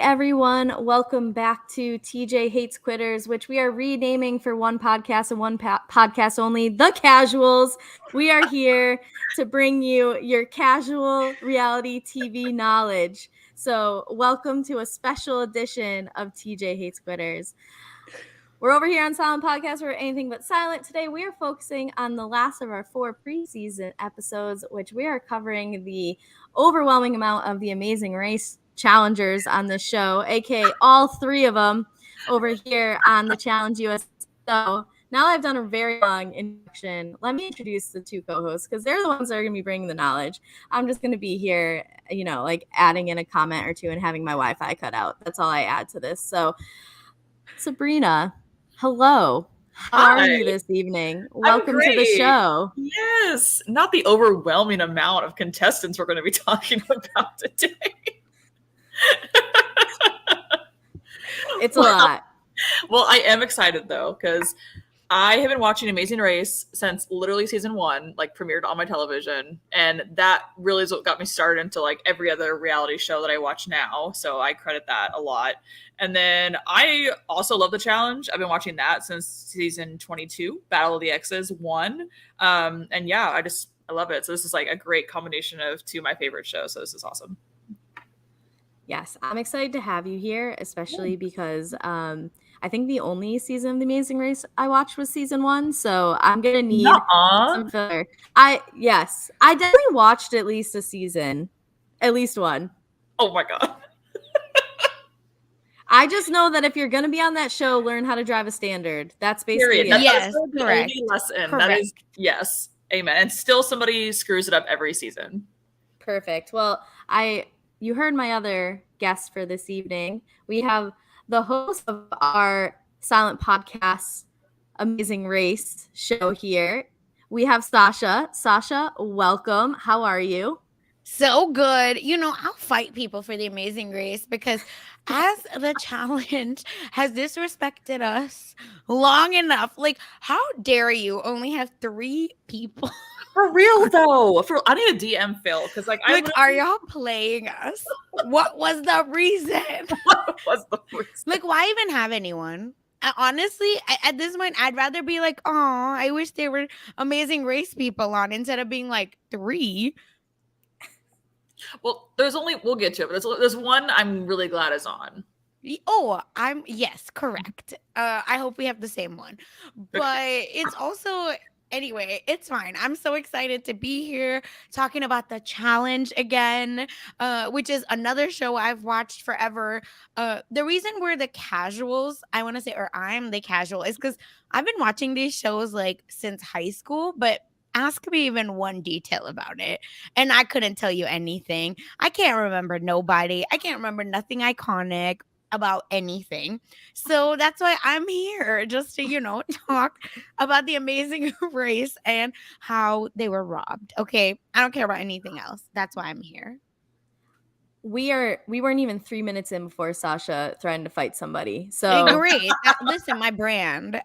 everyone. Welcome back to TJ Hates Quitters, which we are renaming for one podcast and one podcast only, The Casuals. We are here to bring you your casual reality TV knowledge. So welcome to a special edition of TJ Hates Quitters. We're over here on Silent Podcast. We're anything but silent. Today we are focusing on the last of our 4 preseason episodes, which we are covering the overwhelming amount of the Amazing Race challengers on this show, aka all 3 of them over here on the Challenge US. So now that I've done a very long introduction, let me introduce the 2 co-hosts because they're the ones that are going to be bringing the knowledge. I'm just going to be here, like adding in a comment or 2 and having my Wi-Fi cut out. That's all I add to this. So Sabrina, hello. How are you this evening? Welcome to the show. Yes. Not the overwhelming amount of contestants we're going to be talking about today. It's a lot. Well, I am excited though, because I have been watching Amazing Race since literally season 1, like premiered on my television. And that really is what got me started into like every other reality show that I watch now. So I credit that a lot. And then I also love The Challenge. I've been watching that since season 22, Battle of the Exes 1. And yeah, I love it. So this is like a great combination of 2 of my favorite shows. So this is awesome. Yes, I'm excited to have you here, especially because I think the only season of The Amazing Race I watched was season 1, so I'm gonna need some filler. I definitely watched at least a season, at least one. Oh my god! I just know that if you're gonna be on that show, learn how to drive a standard. That's basically it. Yes, correct. Lesson. Correct. That is yes, amen. And still, somebody screws it up every season. Perfect. Well, you heard my other guest for this evening. We have the host of our silent podcast, Amazing Race show here. We have Sasha. Sasha, welcome. How are you? So good. I'll fight people for the Amazing Race because as the challenge has disrespected us long enough, like, how dare you only have 3 people? For real though, I need a DM Phil because are y'all playing us? What was the reason? Like, why even have anyone? Honestly, at this point, I'd rather be like, oh, I wish there were Amazing Race people on instead of being like 3. Well, we'll get to it, but there's one I'm really glad is on. Oh, yes, correct. I hope we have the same one, but it's also. Anyway, it's fine. I'm so excited to be here talking about The Challenge again, which is another show I've watched forever. The reason we're the casuals, I want to say, or I'm the casual, is because I've been watching these shows like since high school, but ask me even one detail about it, and I couldn't tell you anything. I can't remember nobody. I can't remember nothing iconic about anything. So that's why I'm here, just to, talk about the Amazing Race and how they were robbed. Okay. I don't care about anything else. That's why I'm here. We weren't even 3 minutes in before Sasha threatened to fight somebody. So great. Listen, my brand.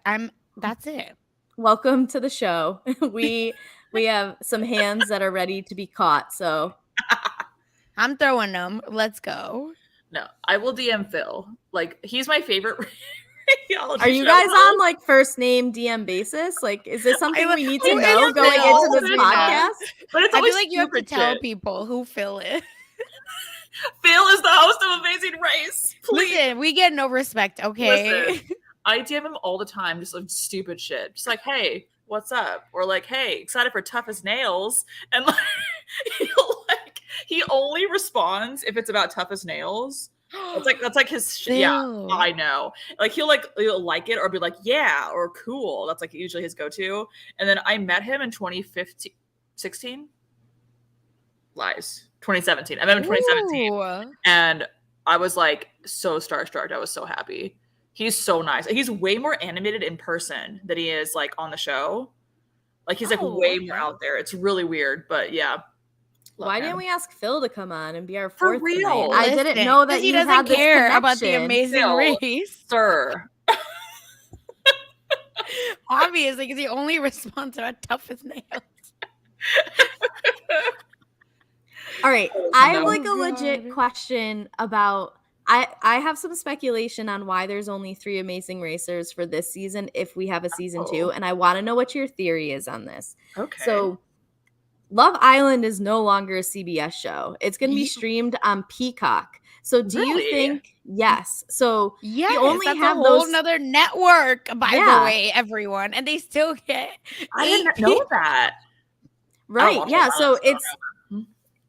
That's it. Welcome to the show. We have some hands that are ready to be caught. So I'm throwing them. Let's go. No, I will DM Phil. Like, he's my favorite reality Are you guys on like first name DM basis? Like, is this something we need to know going into this podcast? But it's I feel like you have to tell people who Phil is. Phil is the host of Amazing Race. Please. Listen, we get no respect, okay? Listen, I DM him all the time, just like stupid shit. Just like, hey, what's up? Or like, hey, excited for Tough as Nails. And like, he only responds if it's about Tough as Nails. That's like his shit. Yeah, I know. Like he'll like it or be like, yeah, or cool. That's like usually his go-to. And then I met him in 2015, 16? Lies. 2017. I met him in 2017. Ooh. And I was like so starstruck. I was so happy. He's so nice. He's way more animated in person than he is like on the show. Like he's like way more out there. It's really weird, but yeah. Why didn't we ask Phil to come on and be our fourth? For real? I didn't know that he doesn't care about the Amazing Race, sir. Obviously, because he only responds about Tough as Nails. All right, I have like a legit question about. I have some speculation on why there's only 3 Amazing Racers for this season if we have a season 2, and I want to know what your theory is on this. Okay. So Love Island is no longer a CBS show. It's going to be streamed on Peacock. So do you think yes. So yes, you only that's have a whole those nother network, by the way, everyone. And they still get I didn't know that. Right. Yeah. So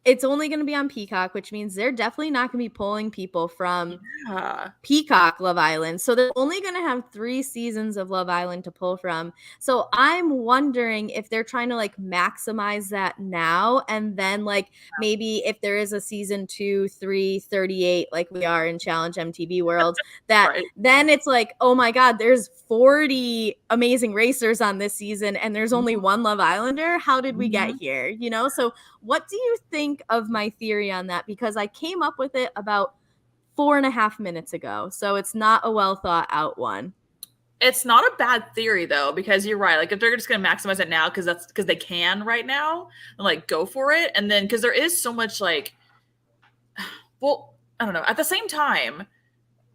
it's only going to be on Peacock, which means they're definitely not going to be pulling people from Peacock Love Island. So they're only going to have 3 seasons of Love Island to pull from. So I'm wondering if they're trying to like maximize that now. And then like maybe if there is a season 2, 3, 38, like we are in Challenge MTV World, that then it's like, oh my God, there's 40 Amazing Racers on this season and there's only one Love Islander. How did we get here? You know, so what do you think of my theory on that? Because I came up with it about 4.5 minutes ago. So it's not a well thought out one. It's not a bad theory though, because you're right. Like if they're just going to maximize it now, because they can right now, and like go for it. And then because there is so much like, well, I don't know. At the same time,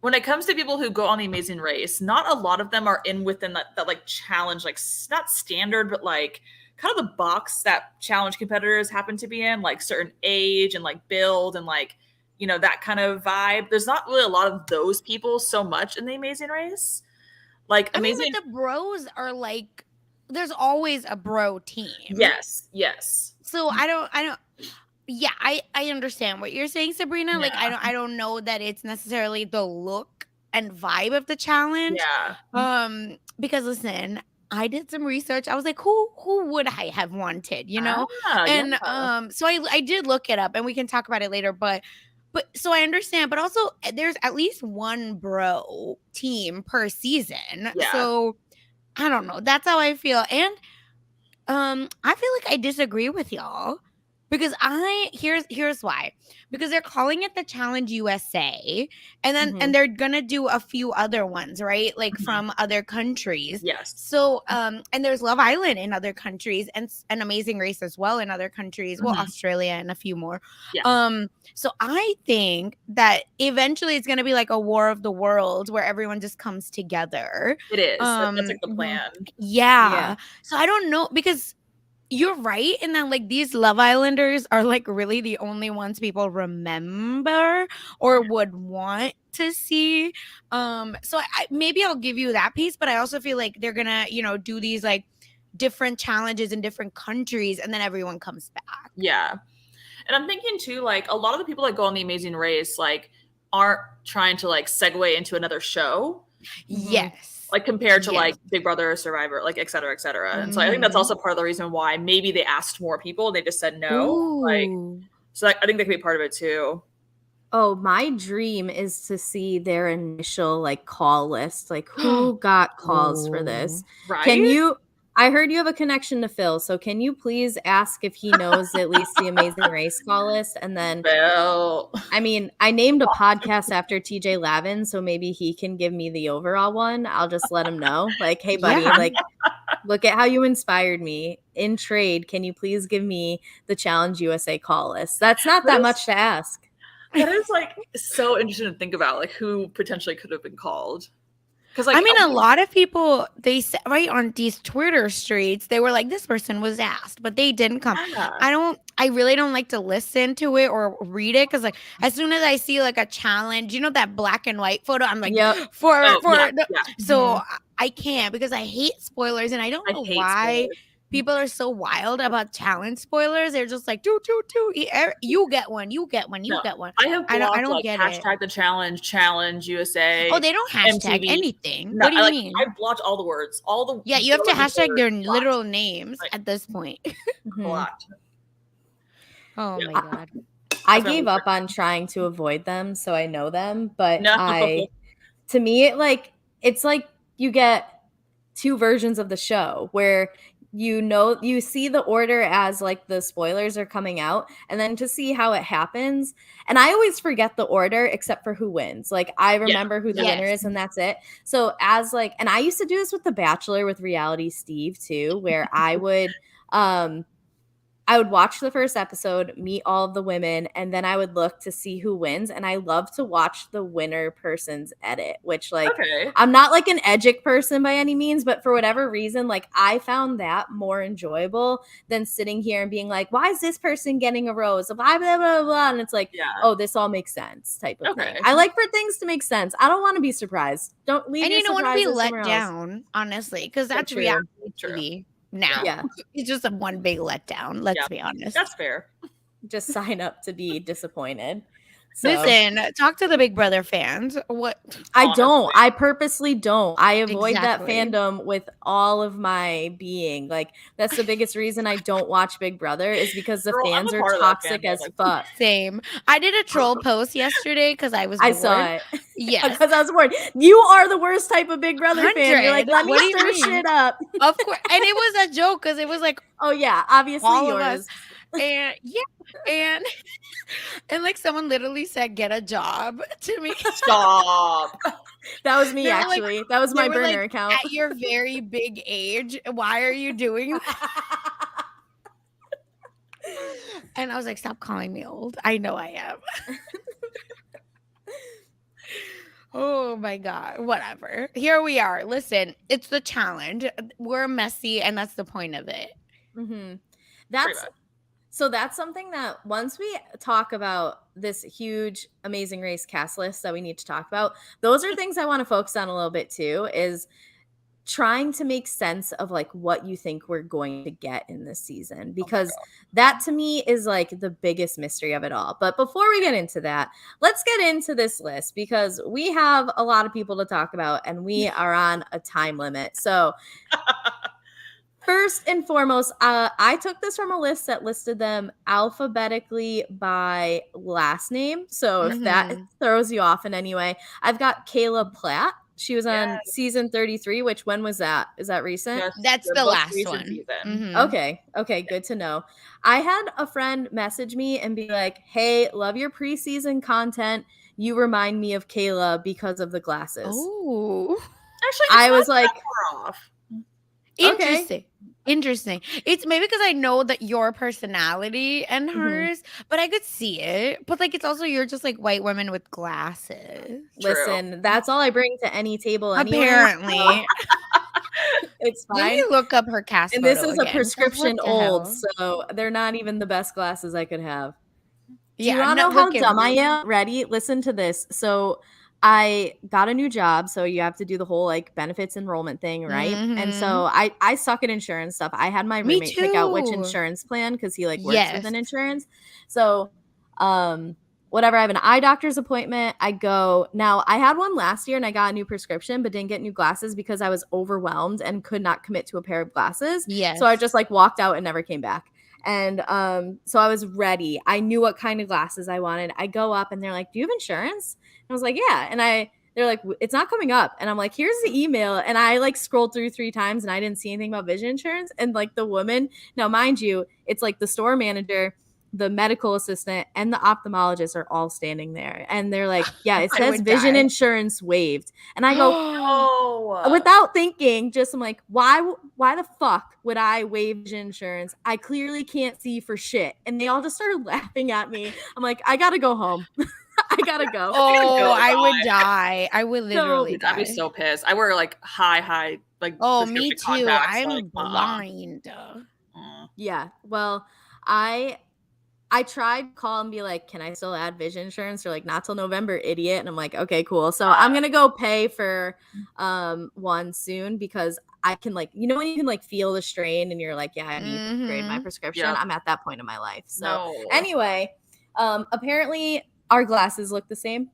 when it comes to people who go on the Amazing Race, not a lot of them are within that like challenge, like not standard, but like kind of the box that challenge competitors happen to be in, like certain age and like build and like, you know, that kind of vibe. There's not really a lot of those people so much in the Amazing Race. Like I mean, but the bros are like, there's always a bro team. Yes. So I don't. Yeah, I understand what you're saying, Sabrina. Yeah. Like I don't know that it's necessarily the look and vibe of the challenge. Yeah. Because listen, I did some research. I was like, who would I have wanted, you know? So I did look it up, and we can talk about it later. But so I understand. But also, there's at least one bro team per season. Yeah. So I don't know. That's how I feel, and I feel like I disagree with y'all. Because here's why. Because they're calling it the Challenge USA, and then and they're gonna do a few other ones, right? Like from other countries. Yes. So and there's Love Island in other countries, and an Amazing Race as well in other countries. Well, Australia and a few more. Yeah. So I think that eventually it's gonna be like a War of the Worlds where everyone just comes together. It is. That's like the plan. Yeah. So I don't know, because you're right in that like these Love Islanders are like really the only ones people remember or would want to see. So maybe I'll give you that piece, but I also feel like they're gonna, you know, do these like different challenges in different countries, and then everyone comes back. Yeah. And I'm thinking too, like a lot of the people that go on the Amazing Race like aren't trying to like segue into another show. Yes. Like compared to like Big Brother, Survivor, like et cetera, et cetera. And so I think that's also part of the reason why maybe they asked more people. They just said no. Like, so I think that could be part of it too. Oh, my dream is to see their initial like call list, like who got calls for this. Right? I heard you have a connection to Phil, so can you please ask if he knows at least the Amazing Race call list? And then, Phil. I mean, I named a podcast after TJ Lavin, so maybe he can give me the overall one. I'll just let him know. Like, hey, buddy, like, look at how you inspired me. In trade, can you please give me the Challenge USA call list? That's not that much to ask. That is, like, so interesting to think about, like, who potentially could have been called. Like, I mean, a lot of people, they said right on these Twitter streets, they were like, this person was asked, but they didn't come. Yeah. I really don't like to listen to it or read it, because like as soon as I see like a challenge, you know, that black and white photo, I'm like, so I can't, because I hate spoilers, and I don't know why people are so wild about challenge spoilers. They're just like, you get one, you get one. I have blocked, I don't get hashtag it. The challenge USA. Oh, they don't hashtag MTV. anything. No, what do you mean? I blocked all the words, Yeah, you have to hashtag their literal names at this point. Blocked. Oh my God. I gave up on trying to avoid them, so I know them, but to me, it's like you get 2 versions of the show where you see the order as like the spoilers are coming out, and then to see how it happens. And I always forget the order except for who wins. Like I remember who the winner is, and that's it. So as like, and I used to do this with The Bachelor with Reality Steve too, where I would I would watch the first episode, meet all of the women, and then I would look to see who wins. And I love to watch the winner person's edit, which like Okay. I'm not like an edgic person by any means, but for whatever reason, like I found that more enjoyable than sitting here and being like, why is this person getting a rose? Blah, blah, blah, blah. And it's like, Yeah. oh, this all makes sense type of thing. Okay. I like for things to make sense. I don't want to be surprised. Don't leave And your you don't want to be surprises let somewhere else. down, honestly, because that's true. reality True. TV now. Yeah. It's just a one big letdown. Let's Yeah. be honest. That's fair. Just sign up to be disappointed. So. Listen, talk to the Big Brother fans. What? I don't. I purposely don't. I avoid Exactly. that fandom with all of my being. Like that's the biggest reason I don't watch Big Brother is because the Girl, I'm fans a are part of that toxic fandom, as like- fuck. Same. I did a troll post yesterday because I was I bored. saw it. Yes. Because I was bored. You are the worst type of Big Brother fan. You're like, 100. let me What do you stir mean? shit up. Of course. And it was a joke because it was like Oh yeah, obviously all of yours. us. And yeah. And like someone literally said, get a job to me. Stop. That was me They were like- actually. That was they my were burner like, account. At your very big age, why are you doing that? And I was like, stop calling me old. I know I am. Oh my God. Whatever. Here we are. Listen, it's the challenge. We're messy, and that's the point of it. Mm-hmm. That's something that once we talk about this huge Amazing Race cast list that we need to talk about, those are things I want to focus on a little bit too, is trying to make sense of like what you think we're going to get in this season, because that to me is like the biggest mystery of it all. But before we get into that, let's get into this list because we have a lot of people to talk about and we are on a time limit. So first and foremost, I took this from a list that listed them alphabetically by last name. So if that throws you off in any way, I've got Kayla Platt. She was on season 33, which when was that? Is that recent? Yes, That's the most last recent one. season. Mhm. Okay, good to know. I had a friend message me and be like, hey, love your preseason content. You remind me of Kayla because of the glasses. Oh, Actually, I was like, far off. interesting. Interesting. It's maybe because I know that your personality and hers, but I could see it. But like, it's also you're just like white women with glasses. listen, that's all I bring to any table anyway. Apparently, It's let me fine. look up her cast. And this photo is a again, 'cause prescription what the old, hell? so they're not even the best glasses I could have. Do you Yeah, want to no, know how look at dumb I me. am? Ready? Listen to this. So I got a new job, so you have to do the whole like benefits enrollment thing, right? And so I suck at insurance stuff. I had my Me roommate pick out which too. insurance plan because he like works within Yes. insurance. So whatever, I have an eye doctor's appointment. I go. Now, I had one last year and I got a new prescription, but didn't get new glasses because I was overwhelmed and could not commit to a pair of glasses. Yes. So I just like walked out and never came back. And so I was ready. I knew what kind of glasses I wanted. I go up and they're like, do you have insurance? And I was like, yeah. And they're like, it's not coming up. And I'm like, here's the email. And I like scrolled through 3 times and I didn't see anything about vision insurance. And like the woman, now mind you, it's like the store manager, the medical assistant, and the ophthalmologist are all standing there. And they're like, yeah, it I says would vision die. insurance waived. And I go, Oh, without thinking, just I'm like, why the fuck would I waive vision insurance? I clearly can't see for shit. And they all just started laughing at me. I'm like, I gotta go home. I gotta go. Oh, I die. would die. I would literally die. I'd be so pissed. I wear like high like. Oh, me prescription too. contacts, I'm like, blind. Yeah. Well, I tried call and be like, can I still add vision insurance? They're like, not till November, idiot. And I'm like, okay, cool. So I'm gonna go pay for one soon because I can like, you know, when you can like feel the strain and you're like, yeah, I need to upgrade my prescription. Yep. I'm at that point in my life. So No. anyway, apparently our glasses look the same.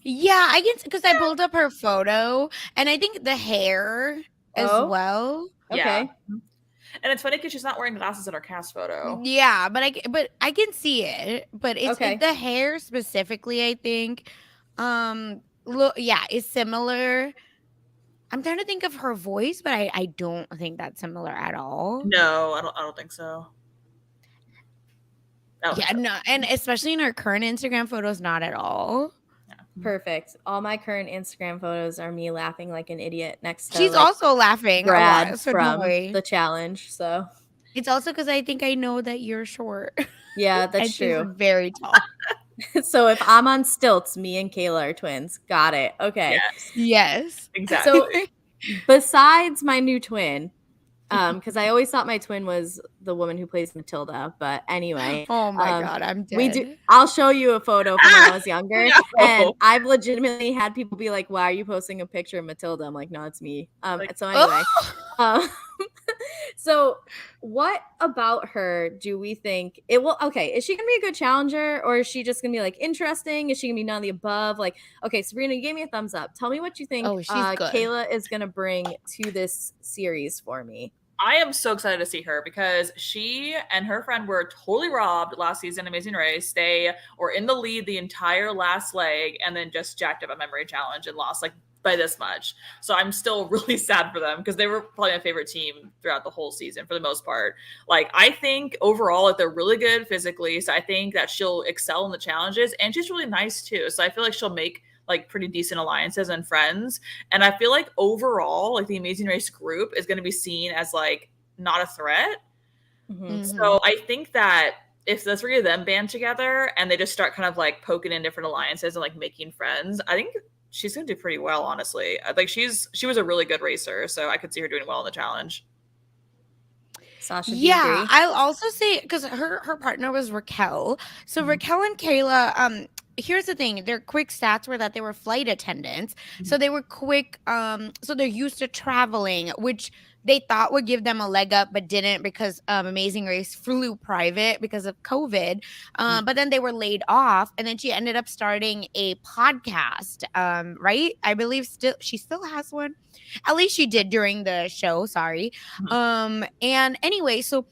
Yeah, I can because I pulled up her photo and I think the hair as Oh. well. Okay. Yeah. And it's funny because she's not wearing glasses in her cast photo. Yeah, but I can see it. But it's Okay. the hair specifically, I think. Look, yeah, it's similar. I'm trying to think of her voice, but I don't think that's similar at all. No, I don't think so. Yeah, no, and especially in her current Instagram photos, not at all. Perfect. All my current Instagram photos are me laughing like an idiot next to She's like, also laughing a Brad lot, so don't from worry. the challenge. So It's also because I think I know that you're short. Yeah, And that's she's true. very tall. So if I'm on stilts, me and Kayla are twins. Got it. Okay. Yes, Yes. exactly. So besides my new twin, because I always thought my twin was the woman who plays Matilda, but anyway, Oh my God, I'm we do. dead. I'll show you a photo from when I was younger, and No. I've legitimately had people be like, "Why are you posting a picture of Matilda?" I'm like, "No, it's me." Like, So anyway, Oh! um, so what about her do we think it will? Okay, is she gonna be a good challenger, or is she just gonna be like interesting? Is she gonna be none of the above? Like, okay, Sabrina, you gave me a thumbs up. Tell me what you think Oh, she's good. Kayla is gonna bring to this series for me. I am so excited to see her because she and her friend were totally robbed last season, Amazing Race. They were in the lead the entire last leg and then just jacked up a memory challenge and lost like by this much. So I'm still really sad for them because they were probably my favorite team throughout the whole season for the most part. Like I think overall like they're really good physically. So I think that she'll excel in the challenges and she's really nice too. So I feel like she'll make like pretty decent alliances and friends. And I feel like overall, like the Amazing Race group is going to be seen as like not a threat. Mm-hmm. So I think that if the three of them band together and they just start kind of like poking in different alliances and like making friends, I think she's going to do pretty well, honestly. Like she was a really good racer, so I could see her doing well in the challenge. Sasha, do you Yeah, agree? I'll also say because her partner was Raquel. So Mhm. Raquel and Kayla, here's the thing: their quick stats were that they were flight attendants, so they were quick. So they're used to traveling, which they thought would give them a leg up, but didn't because Amazing Race flew private because of COVID. But then they were laid off, and then she ended up starting a podcast. Right? I believe she still has one. At least she did during the show. Sorry. And anyway, so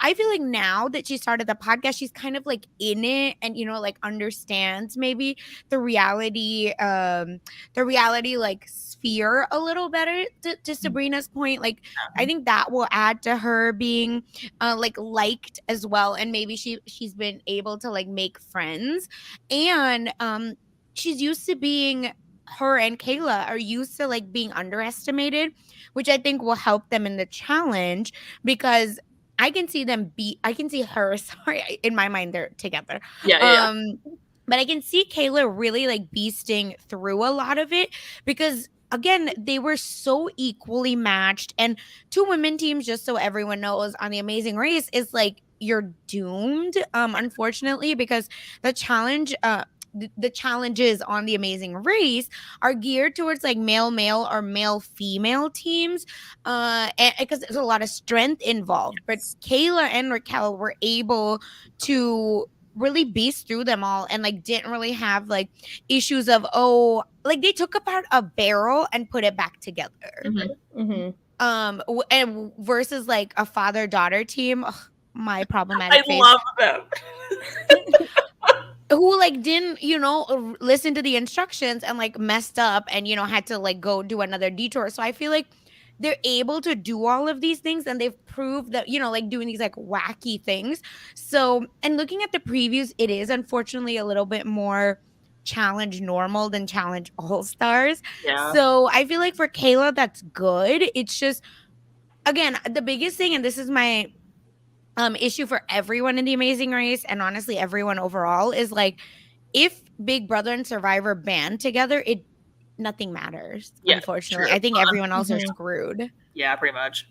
I feel like now that she started the podcast, she's kind of like in it and like understands maybe the reality, like sphere a little better to Sabrina's point. Like I think that will add to her being like liked as well. And maybe she's been able to like make friends. And she's used to being her and Kayla are used to like being underestimated, which I think will help them in the challenge because I can see her, sorry, in my mind they're together. Yeah. But I can see Kayla really like beasting through a lot of it because again, they were so equally matched. And two women teams, just so everyone knows, on the Amazing Race is like you're doomed, unfortunately, because the challenge the challenges on the Amazing Race are geared towards like male or male female teams, and because there's a lot of strength involved. But Kayla and Raquel were able to really beast through them all and like didn't really have like issues of like they took apart a barrel and put it back together. Mm-hmm. And versus like a father-daughter team, my problematic I face, love them. who like didn't listen to the instructions and like messed up and had to like go do another detour. So I feel like they're able to do all of these things and they've proved that like doing these like wacky things. So, and looking at the previews, it is unfortunately a little bit more challenge normal than challenge all stars. Yeah. So I feel like for Kayla that's good. It's just, again, the biggest thing, and this is my issue for everyone in the Amazing Race and honestly everyone overall, is like if Big Brother and Survivor band together, nothing matters. Yeah, unfortunately, true. I think everyone else are Mhm. screwed. Yeah, pretty much.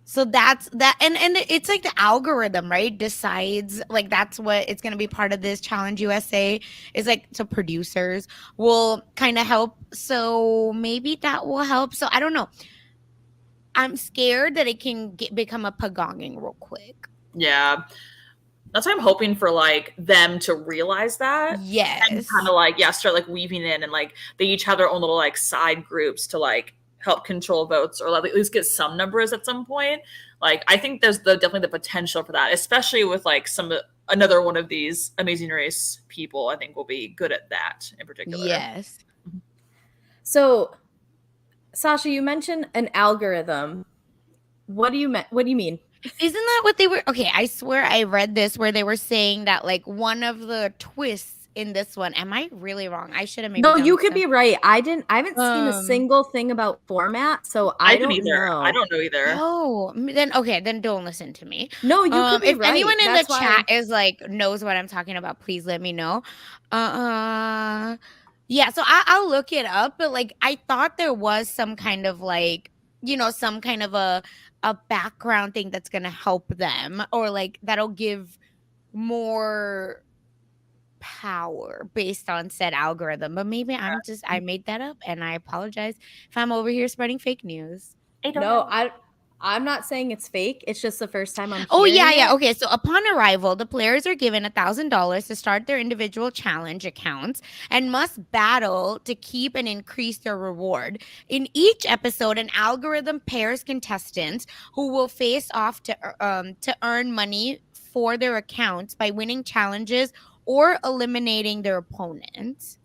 So that's that, and it's like the algorithm, right? Decides like that's what it's going to be part of this Challenge USA is like, so producers will kind of help. So maybe that will help. So I don't know. I'm scared that it can become a pagonging real quick. Yeah. That's why I'm hoping for like them to realize that. Yes. And kind of like, start like weaving in and like they each have their own little like side groups to like help control votes or like, at least get some numbers at some point. Like I think there's definitely the potential for that, especially with like another one of these Amazing Race people. I think will be good at that in particular. Yes. So, Sasha, you mentioned an algorithm. What do you mean? Isn't that what they were? Okay, I swear I read this where they were saying that like one of the twists in this one. Am I really wrong? I should have maybe No, done you could some- be right. I haven't seen a Um, single thing about format, so I I didn't don't either. know. I don't know either. Oh, then don't listen to me. No, you could be If right. anyone in That's the chat is like knows what I'm talking about, please let me know. Yeah, so I'll look it up, but like I thought there was some kind of like, some kind of a background thing that's gonna help them, or like that'll give more power based on said algorithm. But maybe I made that up, and I apologize if I'm over here spreading fake news. I don't No, know. I'm not saying it's fake. It's just the first time I'm Oh, hearing yeah. it. Okay, so upon arrival, the players are given $1,000 to start their individual challenge accounts and must battle to keep and increase their reward. In each episode, an algorithm pairs contestants who will face off to earn money for their accounts by winning challenges or eliminating their opponents.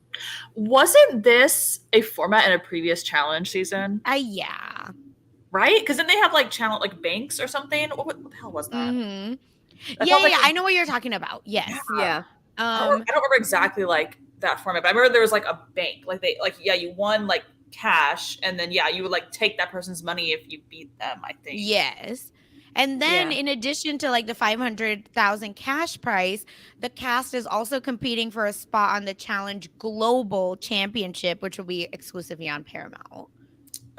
Wasn't this a format in a previous challenge season? Yeah. Right? Because then they have like challenge like banks or something. What the hell was that? Mm-hmm. I Yeah, felt like I know what you're talking about. Yes. Yeah. I don't remember exactly like that format, but I remember there was like a bank. Like you won like cash, and then you would like take that person's money if you beat them, I think. Yes. And then in addition to like the 500,000 cash prize, the cast is also competing for a spot on the Challenge Global Championship, which will be exclusively on Paramount.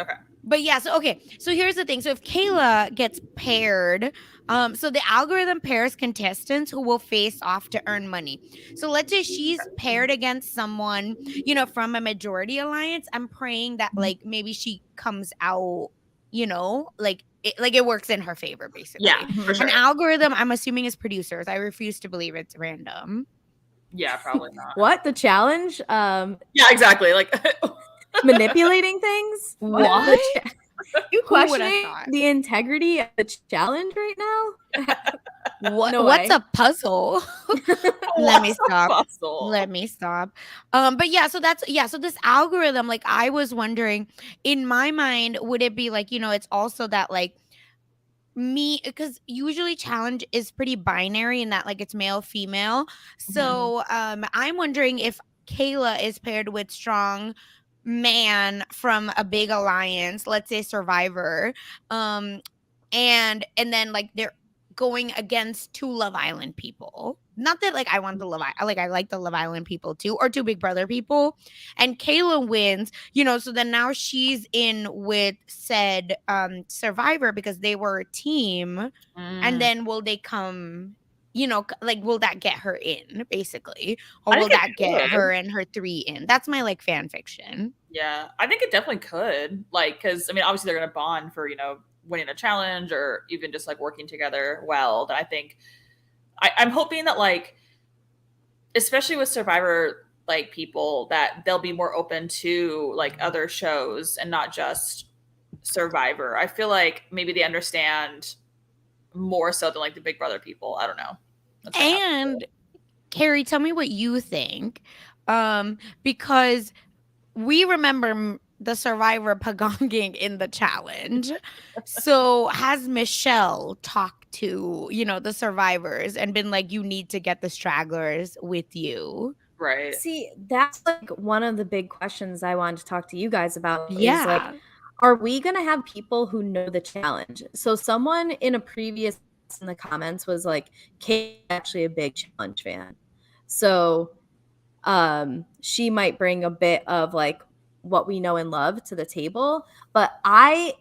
Okay. But yeah, so here's the thing. So if Kayla gets paired, so the algorithm pairs contestants who will face off to earn money. So let's say she's paired against someone, from a majority alliance. I'm praying that like maybe she comes out, like it works in her favor, basically. Yeah, for sure. An algorithm, I'm assuming, is producers. I refuse to believe it's random. Yeah, probably not. What? The challenge? Yeah, exactly. Like manipulating things? What? You Who would've questioning thought? the integrity of the challenge right now? No What's way. a puzzle? Let me stop. Puzzle. Let me stop. But yeah, so this algorithm, like I was wondering, in my mind, would it be like, it's also that like because usually challenge is pretty binary in that like it's male, female. So I'm wondering if Kayla is paired with strong man from a big alliance, let's say Survivor, and then like they're going against two Love Island people. Not that like I want the I like the Love Island people too, or two Big Brother people. And Kayla wins, so then now she's in with said Survivor because they were a team. And then will they come, like will that get her in basically? Or will that get her and her 3 in? That's my like fan fiction. Yeah, I think it definitely could. Like, because I mean, obviously they're gonna bond for winning a challenge or even just like working together well. And I think I'm hoping that like, especially with Survivor like people, that they'll be more open to like other shows and not just Survivor. I feel like maybe they understand more so than like the Big Brother people. I don't know. And Kari, tell me what you think, because we remember the Survivor pagonging in the challenge. So has Michelle talked to, the survivors and been like, you need to get the stragglers with you? Right. See, that's like one of the big questions I wanted to talk to you guys about. Yeah. Is like, are we going to have people who know the challenge? So someone in a previous in the comments was like, Kate's actually a big challenge fan. So she might bring a bit of like what we know and love to the table, but I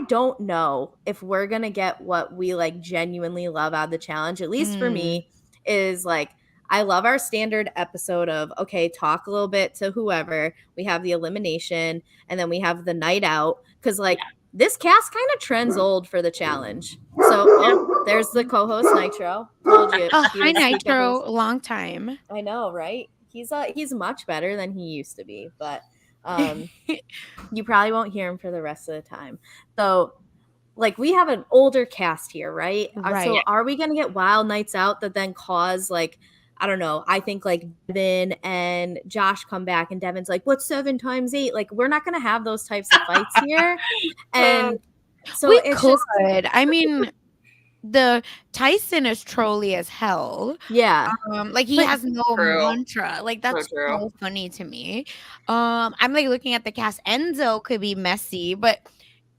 don't know if we're gonna get what we like genuinely love out of the challenge. At least for me, is like I love our standard episode of okay, talk a little bit to whoever. We have the elimination, and then we have the night out because like this cast kind of trends old for the challenge. So there's the co-host Nitro. Told you. Hi Nitro, long time. I know, right? He's much better than he used to be, but you probably won't hear him for the rest of the time. So, like, we have an older cast here, right? So, are we gonna get wild nights out that then cause like, I don't know? I think like Devin and Josh come back, and Devin's like, "What's 7 times 8?" Like, we're not gonna have those types of fights here, and so we it's could. just. I mean, the Tyson is trolly as hell. Yeah. Like he But- has no True. mantra. Like that's true. so funny to me. I'm like looking at the cast. Enzo could be messy, but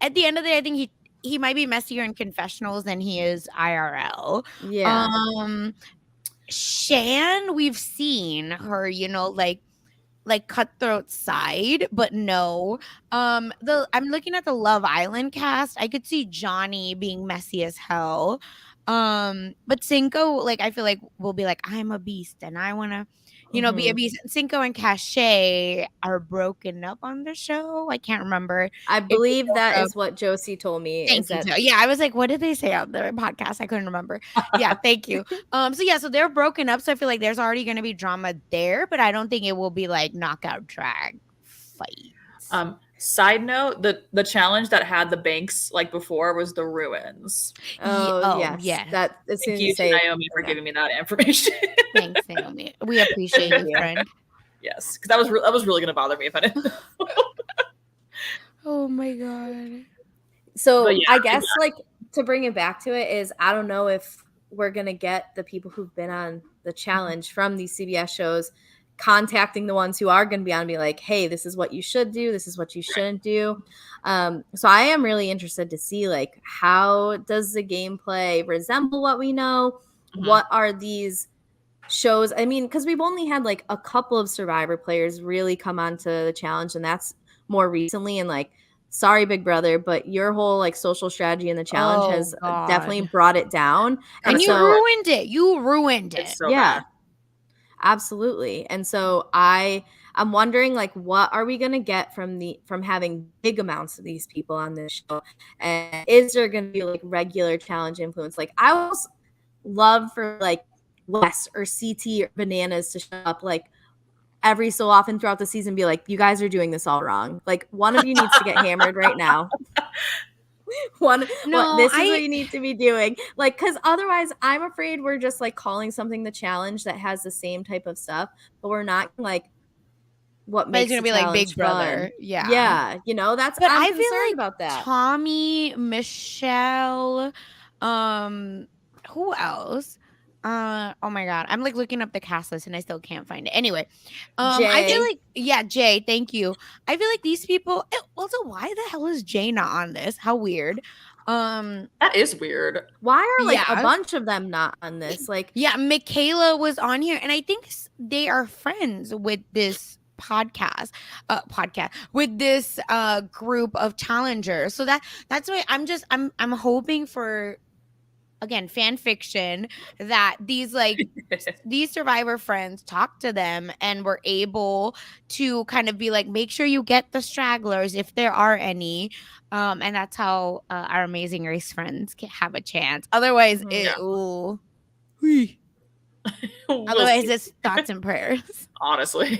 at the end of the day, I think he might be messier in confessionals than he is IRL. Yeah. Shan, we've seen her, like cutthroat side, but no. I'm looking at the Love Island cast. I could see Johnny being messy as hell. But Cinco, like I feel like will be like, I'm a beast and I wanna, be a Mhm. beast. Cinco and Cachet are broken up on the show. I can't remember. I if they believe broke that up. is what Josie told me. Thank Is you. that Jo. Yeah, I was like, what did they say on their podcast? I couldn't remember. Yeah, thank you. So they're broken up. So I feel like there's already gonna be drama there, but I don't think it will be like knockout drag fights. Side note, the challenge that had the banks like before was the ruins. yes. Yeah. That as soon Thank as you you to say Naomi for giving me that information. Thanks, Naomi. We appreciate Thank you, you. friend. Yes, because that was really gonna bother me if I didn't. Oh my god. So But yeah, I guess like to bring it back to it is I don't know if we're gonna get the people who've been on the challenge from these CBS shows contacting the ones who are gonna be on and be like, hey, this is what you should do, this is what you shouldn't do. So I am really interested to see like how does the gameplay resemble what we know? Mhm. What are these shows? I mean, because we've only had like a couple of Survivor players really come onto the challenge, and that's more recently. And like, sorry, Big Brother, but your whole like social strategy in the challenge Oh, has God. definitely brought it down. And you so, ruined it. You ruined it. It's so yeah, bad. absolutely. And so I'm wondering like what are we gonna get from having big amounts of these people on this show, and is there gonna be like regular challenge influence? Like I always love for like Wes or CT or Bananas to show up like every so often throughout the season, be like, you guys are doing this all wrong. Like one of you needs to get hammered right now. This is what you need to be doing. Like, because otherwise I'm afraid we're just like calling something the challenge that has the same type of stuff, but we're not like what makes it's gonna the be like challenge Big Brother. fun. Yeah. That's But I'm I concerned feel like about that. Tommy, Michelle, who else? Oh my god, I'm like looking up the cast list and I still can't find it. Anyway, I feel Jay. like Jay, thank you. I feel like these people. Also, why the hell is Jay not on this? How weird. That is weird. Why are like a Yeah. bunch of them not on this? Like, Yeah, Michaela was on here, and I think they are friends with this podcast with this group of challengers. So that's why I'm hoping for, again, fan fiction, that these Survivor friends talk to them and were able to kind of be like, make sure you get the stragglers if there are any, and that's how our Amazing Race friends can have a chance. Otherwise, Mhm. otherwise it's thoughts and prayers. Honestly.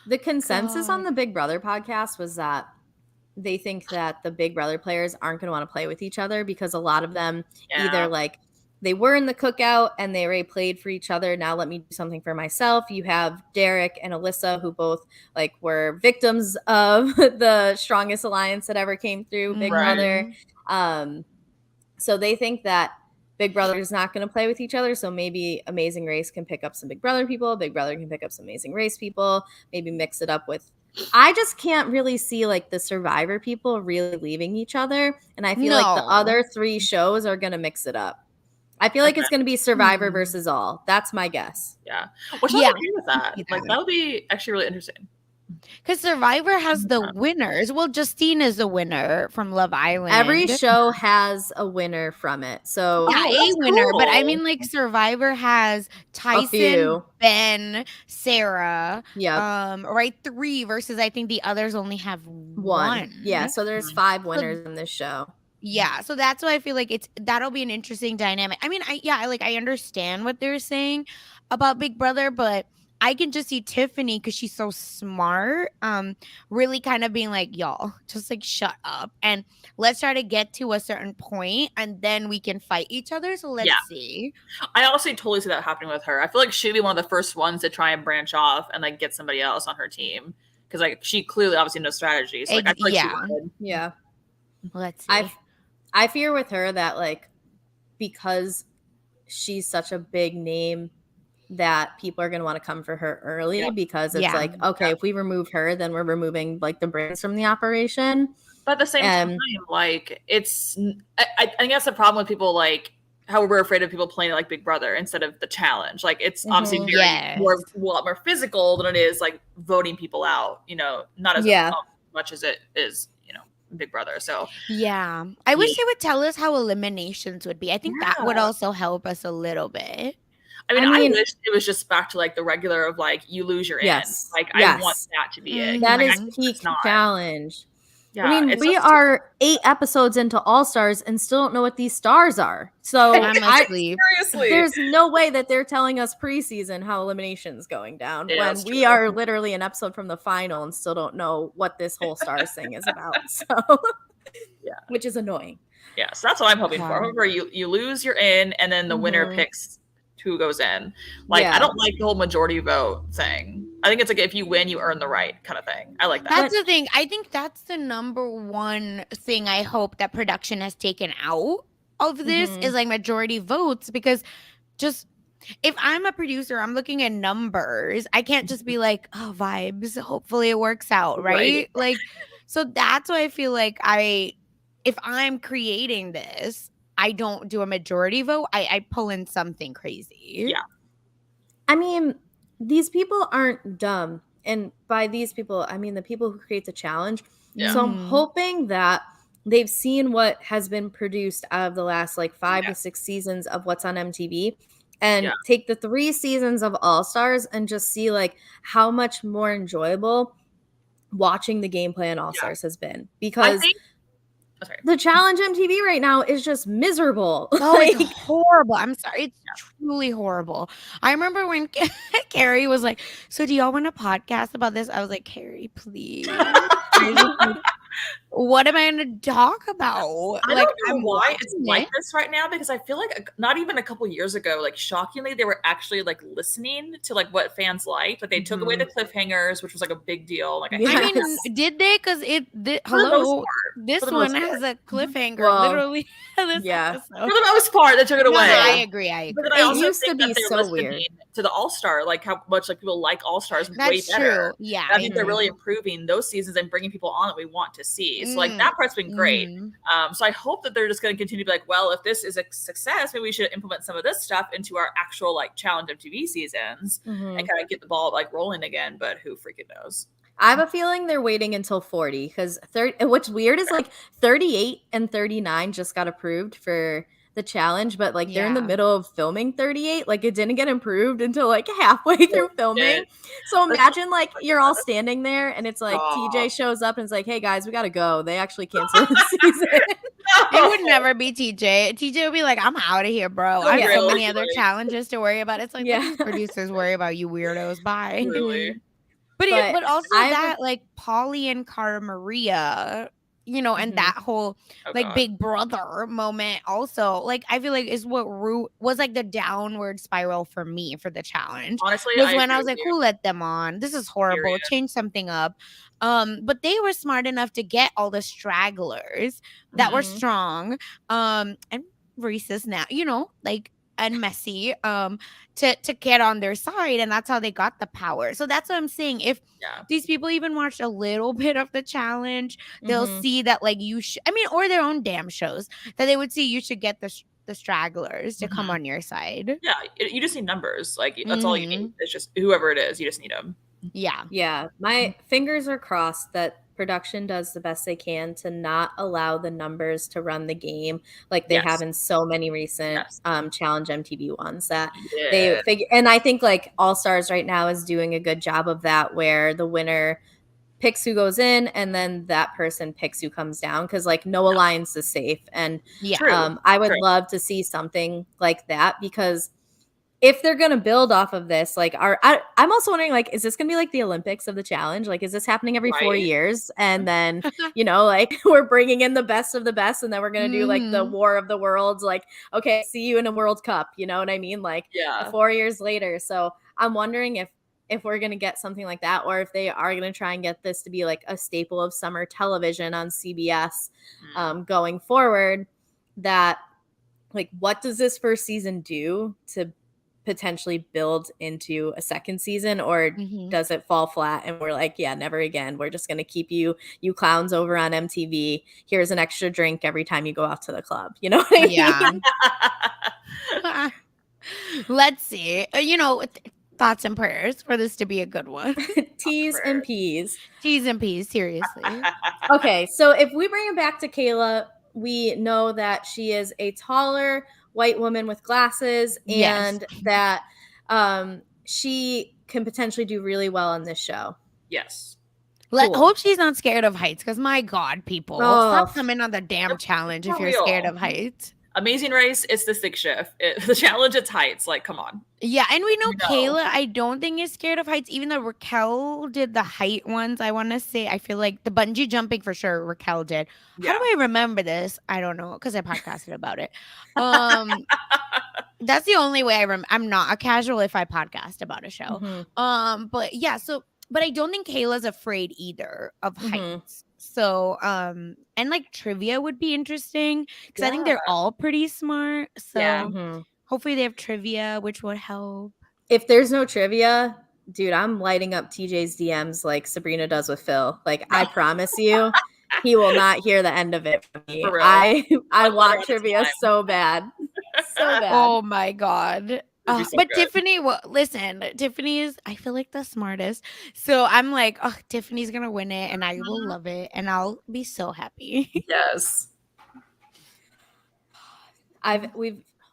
The consensus on God. the Big Brother podcast was that they think that the Big Brother players aren't going to want to play with each other because a lot of them either like they were in the cookout and they already played for each other. Now let me do something for myself. You have Derek and Alyssa, who both like were victims of the strongest alliance that ever came through Big Right. Brother. So they think that Big Brother is not going to play with each other. So maybe Amazing Race can pick up some Big Brother people. Big Brother can pick up some Amazing Race people. Maybe mix it up with. I just can't really see like the Survivor people really leaving each other. And I feel like the other three shows are going to mix it up. I feel like it's going to be Survivor versus all. That's my guess. Yeah. Which I'm okay with that. Like that would be actually really interesting. Because Survivor has the winners. Well, Justine is the winner from Love Island. Every show has a winner from it. So yeah, a winner. But I mean, like Survivor has Tyson, Ben, Sarah. Yeah. Right, 3 versus I think the others only have 1. Yeah. So there's 5 winners in this show. Yeah, so that's why I feel like that'll be an interesting dynamic. I mean, I understand what they're saying about Big Brother, but I can just see Tiffany, because she's so smart, really kind of being like, y'all, just like shut up and let's try to get to a certain point and then we can fight each other. So let's see. I honestly totally see that happening with her. I feel like she'd be one of the first ones to try and branch off and like get somebody else on her team, because like she clearly obviously knows strategy. So like I feel like she would. Yeah. Let's see. I fear with her that like because she's such a big name that people are going to want to come for her early because it's like, okay, if we remove her, then we're removing like the brains from the operation. But at the same time, like it's, I think that's the problem with people like how we're afraid of people playing like Big Brother instead of the challenge. Like it's obviously a lot more physical than it is like voting people out, you know, not as much as it is, you know, Big Brother. So I wish they would tell us how eliminations would be. I think that would also help us a little bit. I mean, I wish it was just back to like the regular of like you lose your end. Like I want that to be it. That like, is peak challenge. Yeah, I mean, we are 8 episodes into All Stars and still don't know what these stars are. So seriously, there's no way that they're telling us preseason how elimination's going down when we are literally an episode from the final and still don't know what this whole stars thing is about. So which is annoying. Yeah, so that's what I'm hoping for. However, you lose, you're in, and then the winner picks who goes in. Like I don't like the whole majority vote thing. I think it's like if you win, you earn the right kind of thing. I like that. That's the thing. I think that's the number one thing I hope that production has taken out of this is like majority votes, because just if I'm a producer, I'm looking at numbers. I can't just be like, oh, vibes. Hopefully it works out, right? Like, so that's why I feel like if I'm creating this, I don't do a majority vote. I pull in something crazy. Yeah. I mean, these people aren't dumb. And by these people, I mean the people who create the challenge. Yeah. So I'm hoping that they've seen what has been produced out of the last like 5 to 6 seasons of what's on MTV and take the 3 seasons of All Stars and just see like how much more enjoyable watching the gameplay on All Stars has been. Because the challenge MTV right now is just miserable. Oh, it's horrible. I'm sorry. It's truly horrible. I remember when Kari was like, so do y'all want a podcast about this? I was like, Kari, please. What am I going to talk about? I don't know why it's like this right now, because I feel like not even a couple years ago, like shockingly, they were actually like listening to like what fans liked. Like they took away the cliffhangers, which was like a big deal. Like I mean, did they? Because this one has a cliffhanger, literally. For the most part, they took it away. I agree. But then I also used to be so weird to the All Star, like how much like people like All Stars way better. Yeah, I think they're really improving those seasons and bringing people on that we want to see. So like that part's been great. So I hope that they're just going to continue to be like, well, if this is a success, maybe we should implement some of this stuff into our actual like challenge MTV seasons and kind of get the ball like rolling again. But who freaking knows? I have a feeling they're waiting until 40 because what's weird is like 38 and 39 just got approved for the challenge, but like they're in the middle of filming 38. Like it didn't get approved until like halfway through filming. So imagine like you're all standing there and it's like TJ shows up and it's like, hey guys, we gotta go. They actually canceled the season. It would never be TJ. TJ would be like, I'm out of here, bro. I have so many other challenges to worry about. It's like let these producers worry about you weirdos. Bye. Really? But also that like Polly and Cara Maria, you know, and that whole Big Brother moment also, like I feel like is what was like the downward spiral for me for the challenge. Honestly, was when I was like, who let them on? This is horrible. Change something up. But they were smart enough to get all the stragglers that were strong. And racist now, you know, like and messy to get on their side, and that's how they got the power. So that's what I'm saying. If these people even watched a little bit of the challenge, they'll see that like you should, I mean, or their own damn shows, that they would see you should get the stragglers to come on your side. Yeah, you just need numbers. Like that's all you need. It's just whoever it is, you just need them. Yeah. My fingers are crossed that production does the best they can to not allow the numbers to run the game like they have in so many recent challenge MTV ones that they figure. And I think like All Stars right now is doing a good job of that, where the winner picks who goes in and then that person picks who comes down, because like no alliance is safe. And I would love to see something like that, because if they're going to build off of this, like I'm also wondering, like, is this going to be like the Olympics of the challenge? Like, is this happening every 4 years? And then, you know, like we're bringing in the best of the best, and then we're going to do like the War of the Worlds. Like, okay, see you in a World Cup. You know what I mean? Like 4 years later. So I'm wondering if we're going to get something like that, or if they are going to try and get this to be like a staple of summer television on CBS going forward, that like, what does this first season do to potentially build into a second season, or does it fall flat and we're like, yeah, never again. We're just going to keep you clowns over on MTV. Here's an extra drink every time you go out to the club. You know what I mean? Let's see. Thoughts and prayers for this to be a good one. T's and P's. T's and P's, seriously. Okay, so if we bring it back to Kayla, we know that she is a taller white woman with glasses, and that she can potentially do really well on this show. Yes. Hope she's not scared of heights, because my God, people, stop coming on the damn challenge if you're scared of heights. Amazing Race, it's the stick shift. The challenge, it's heights. Like, come on. Yeah, and we know Kayla, I don't think is scared of heights, even though Raquel did the height ones. I want to say, I feel like the bungee jumping for sure Raquel did. Yeah. How do I remember this? I don't know, because I podcasted about it. That's the only way I'm not a casual if I podcast about a show. But yeah, but I don't think Kayla's afraid either of heights. So, and like trivia would be interesting, because I think they're all pretty smart. So hopefully they have trivia, which would help. If there's no trivia, dude, I'm lighting up TJ's DMs like Sabrina does with Phil. Like, I promise you, he will not hear the end of it from me. I want trivia so bad. So bad. Oh my God. So but good. Tiffany, listen, Tiffany is, I feel like, the smartest. So I'm like, oh, Tiffany's going to win it, and I will love it, and I'll be so happy. Yes.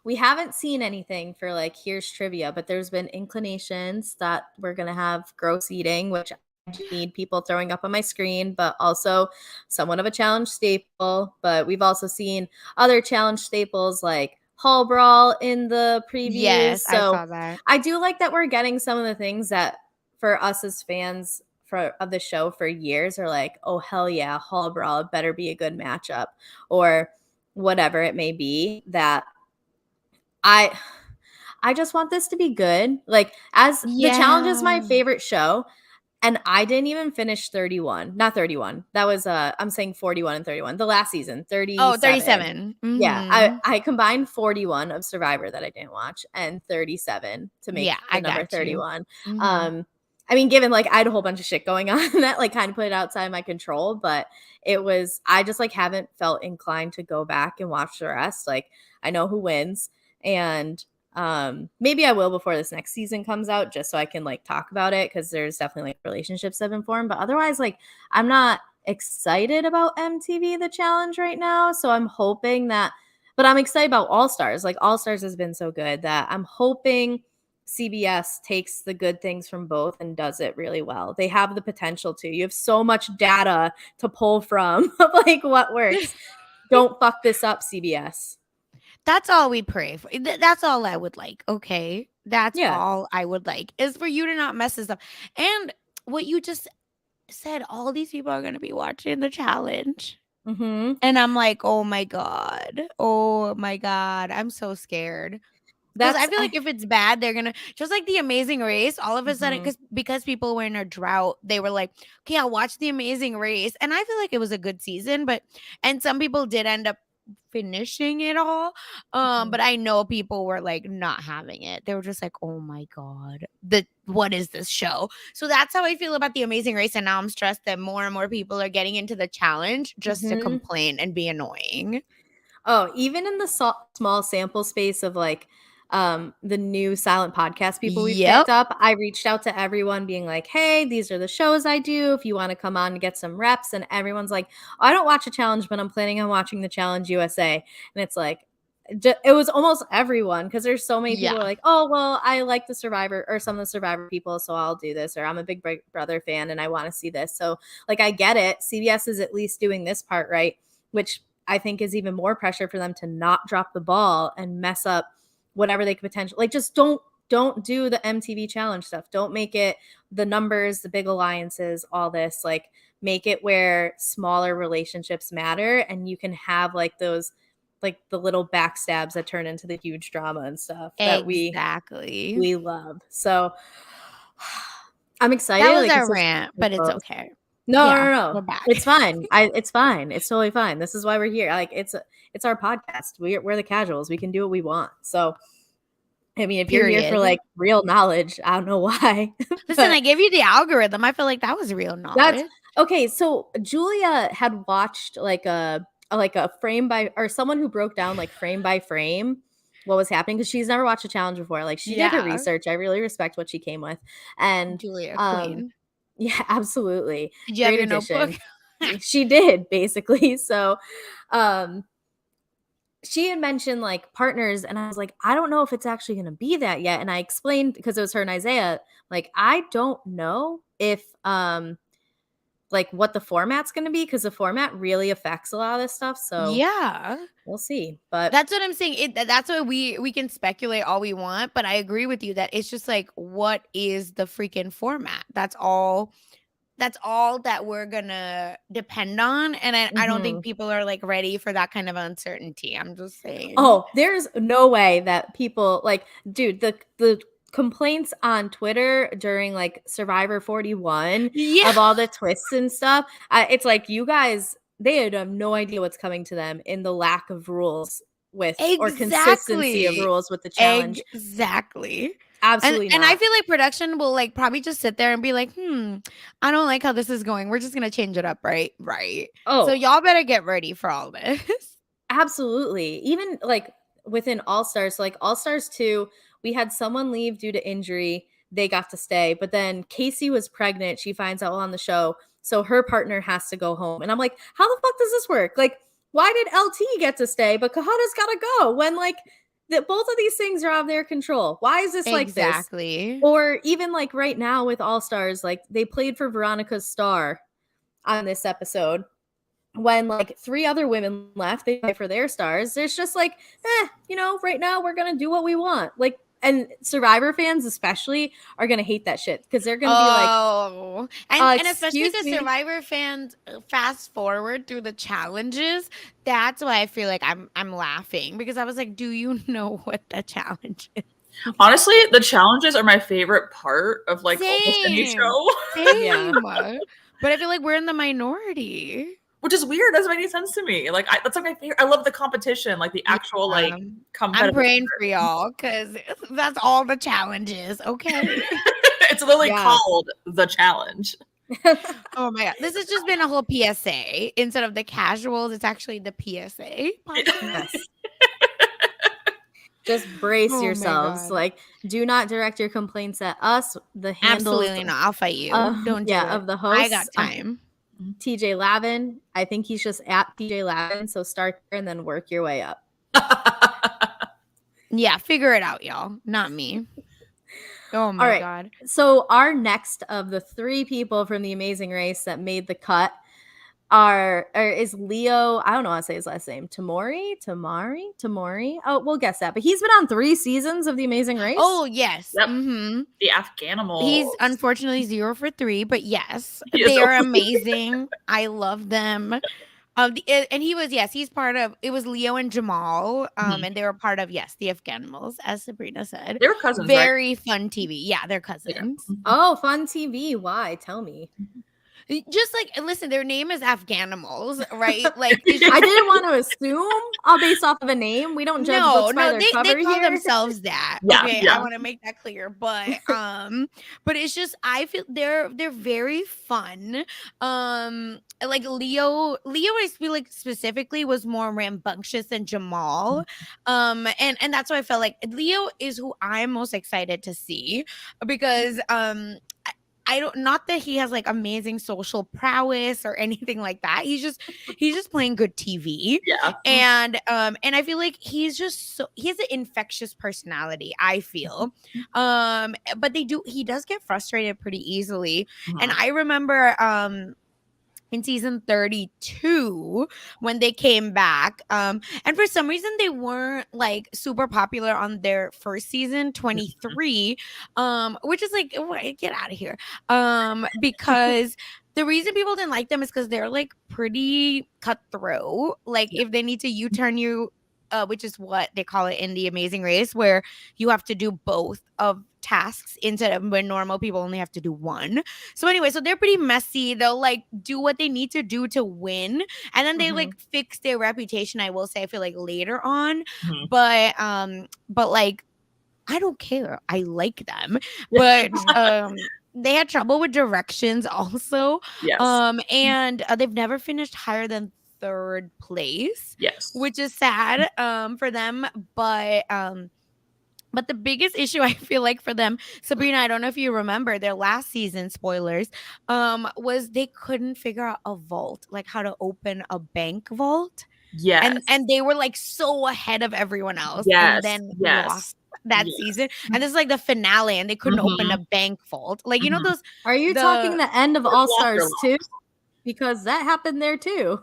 We haven't seen anything for like, here's trivia, but there's been inclinations that we're going to have gross eating, which I need people throwing up on my screen, but also somewhat of a challenge staple. But we've also seen other challenge staples like Hall Brawl in the previews. Yes, so I saw that. I do like that we're getting some of the things that for us as fans of the show for years are like, oh, hell yeah, Hall Brawl, it better be a good matchup, or whatever it may be. That I just want this to be good. Like, as the challenge is my favorite show, and I didn't even finish 31. Not 31. That was I'm saying 41 and 31. The last season, 37. Oh, 37. Yeah, I combined 41 of Survivor that I didn't watch and 37 to make the number 31. I mean, given like I had a whole bunch of shit going on that like kind of put it outside my control, but I just like haven't felt inclined to go back and watch the rest. Like, I know who wins, and maybe I will before this next season comes out, just so I can like talk about it, because there's definitely like relationships that have been formed. But otherwise, like, I'm not excited about MTV The Challenge right now. So I'm hoping but I'm excited about All Stars. Like, All Stars has been so good that I'm hoping CBS takes the good things from both and does it really well. They have the potential to. You have so much data to pull from of like what works. Don't fuck this up, CBS. That's all we pray for. That's all I would like. Okay. That's all I would like, is for you to not mess this up. And what you just said, all these people are going to be watching the challenge. And I'm like, oh my God. Oh my God. I'm so scared. Because I feel like if it's bad, they're going to, just like The Amazing Race, all of a sudden, because people were in a drought, they were like, okay, I'll watch The Amazing Race. And I feel like it was a good season, and some people did end up finishing it all. But I know people were like not having it. They were just like, oh my God, what is this show? So that's how I feel about The Amazing Race. And now I'm stressed that more and more people are getting into the challenge just to complain and be annoying. Oh, even in the small sample space of like the new silent podcast people we've picked up, I reached out to everyone being like, hey, these are the shows I do if you want to come on and get some reps. And everyone's like, oh, I don't watch a challenge, but I'm planning on watching the Challenge USA. And it's like, it was almost everyone, because there's so many people who are like, oh, well, I like the Survivor or some of the Survivor people, so I'll do this, or I'm a Big Brother fan and I want to see this. So like, I get it. CBS is at least doing this part right, which I think is even more pressure for them to not drop the ball and mess up whatever they could potentially, like, just don't do the MTV challenge stuff. Don't make it the numbers, the big alliances, all this. Like, make it where smaller relationships matter, and you can have like those, like the little backstabs that turn into the huge drama and stuff that we love. So I'm excited. That was our rant, but it's okay. No, Yeah, no, we're no. back. It's fine. It's fine. It's totally fine. This is why we're here. Like it's our podcast. We're the casuals. We can do what we want. So, I mean, if you're here for Period. like real knowledge, I don't know why. Listen, but I gave you the algorithm. I feel like that was real that's knowledge. okay. So Julia had watched like a frame by or someone who broke down like frame by frame what was happening because she's never watched a challenge before. Like she did her Yeah. research. I really respect what she came with, and Julia um, Queen. yeah, absolutely. Did you have Great your notebook? addition. She did basically. So, um, she had mentioned like partners, and I was like, I don't know if it's actually going to be that yet. And I explained because it was her and Isaiah, like, I don't know if, like what the format's going to be because the format really affects a lot of this stuff. So Yeah. we'll see. But That's what I'm saying. That's why we can speculate all we want, but I agree with you that it's just like, what is the freaking format? That's all that we're gonna depend on. And I don't think mhm. people are like ready for that kind of uncertainty. I'm just saying. Oh, there's no way that people like, dude, the complaints on Twitter during like Survivor 41 Yeah, of all the twists and stuff. It's like you guys, they would have no idea what's coming to them in the lack of rules with or consistency of exactly. rules with the challenge. Exactly. Absolutely And I not. feel like production will like probably just sit there and be like, I don't like how this is going. We're just gonna change it up, right? Right. So Oh, y'all better get ready for all this. absolutely. Even like within All Stars, so like All Stars 2, we had someone leave due to injury. They got to stay. But then Casey was pregnant. She finds out on the show. So her partner has to go home. And I'm like, how the fuck does this work? Like, why did LT get to stay, but Kahana's got to go when like both of these things are out of their control? Why is this like this? Exactly. Or even like right now with All Stars, like they played for Veronica's star on this episode when like 3 other women left, they fight for their stars. There's just like, right now we're gonna do what we want. Like, and Survivor fans especially are gonna hate that shit because they're gonna be like, Oh, and especially excuse because me. Survivor fans fast forward through the challenges. That's why I feel like I'm laughing because I was like, do you know what the challenge is? Honestly, the challenges are my favorite part of like almost any Same, show. Yeah. same. But I feel like we're in the minority. Which is weird. Doesn't make any sense to me. Like that's like my favorite. I love the competition, like the actual like I'm competitive. praying for y'all because that's all the challenges. Okay. It's literally Yeah. called the challenge. Oh my god, this has just been a whole PSA instead of the casuals. It's actually the PSA podcast. Yes. Just brace Oh my yourselves. God. Like, do not direct your complaints at us. The handles, Absolutely not. I'll fight you. Don't do it. of the I hosts. got time. TJ Lavin. I think he's just at TJ Lavin. So start there and then work your way up. Yeah, figure it out, y'all. Not me. Oh my All right. god. So our next of the 3 people from the Amazing Race that made the cut is Leo. I don't know how to say his last name. Tamori. Oh, we'll guess that. But he's been on 3 seasons of the Amazing Race. Oh yes. Yep. Mm-hmm. The Afghanimals. He's unfortunately 0 for 3, but yes, He is they are so- amazing. I love them. And he was, yes, he's part of, it was Leo and Jamal, and they were part of, yes, the Afghanimals, as Sabrina said. They were cousins, right? Very fun TV. Yeah, they're cousins. Oh, fun TV. Why? Tell me. Just like, listen, their name is Afghanimals, right? Like, I didn't want to assume based off of a name. We don't judge books by their cover they call here. themselves that. Yeah, Okay, yeah. I want to make that clear. But it's just I feel they're very fun. Like Leo, I feel like specifically was more rambunctious than Jamal. And that's why I felt like Leo is who I'm most excited to see because I don't, not that he has like amazing social prowess or anything like that. He's just playing good TV. Yeah. And I feel like he has an infectious personality, I feel. But he does get frustrated pretty easily. And I remember in season 32 when they came back, and for some reason they weren't like super popular on their first season 23, which is like, get out of here, because the reason people didn't like them is because they're like pretty cutthroat. Like if they need to U-turn you which is what they call it in the Amazing Race, where you have to do both of tasks instead of when normal people only have to do one. So anyway, so they're pretty messy. They'll like do what they need to do to win, and then they like fix their reputation. I will say, I feel like later on, but like I don't care. I like them, but they had trouble with directions also. Yes. And they've never finished higher than third place. Yes. Which is sad for them, but the biggest issue I feel like for them, Sabrina, I don't know if you remember their last season, spoilers, was they couldn't figure out a vault, like how to open a bank vault. Yes. And they were like so ahead of everyone else. Yes. And then lost that season. And this is like the finale, and they couldn't open a bank vault. Like, you know those. Are you talking the end of All Stars 2? Because that happened there too.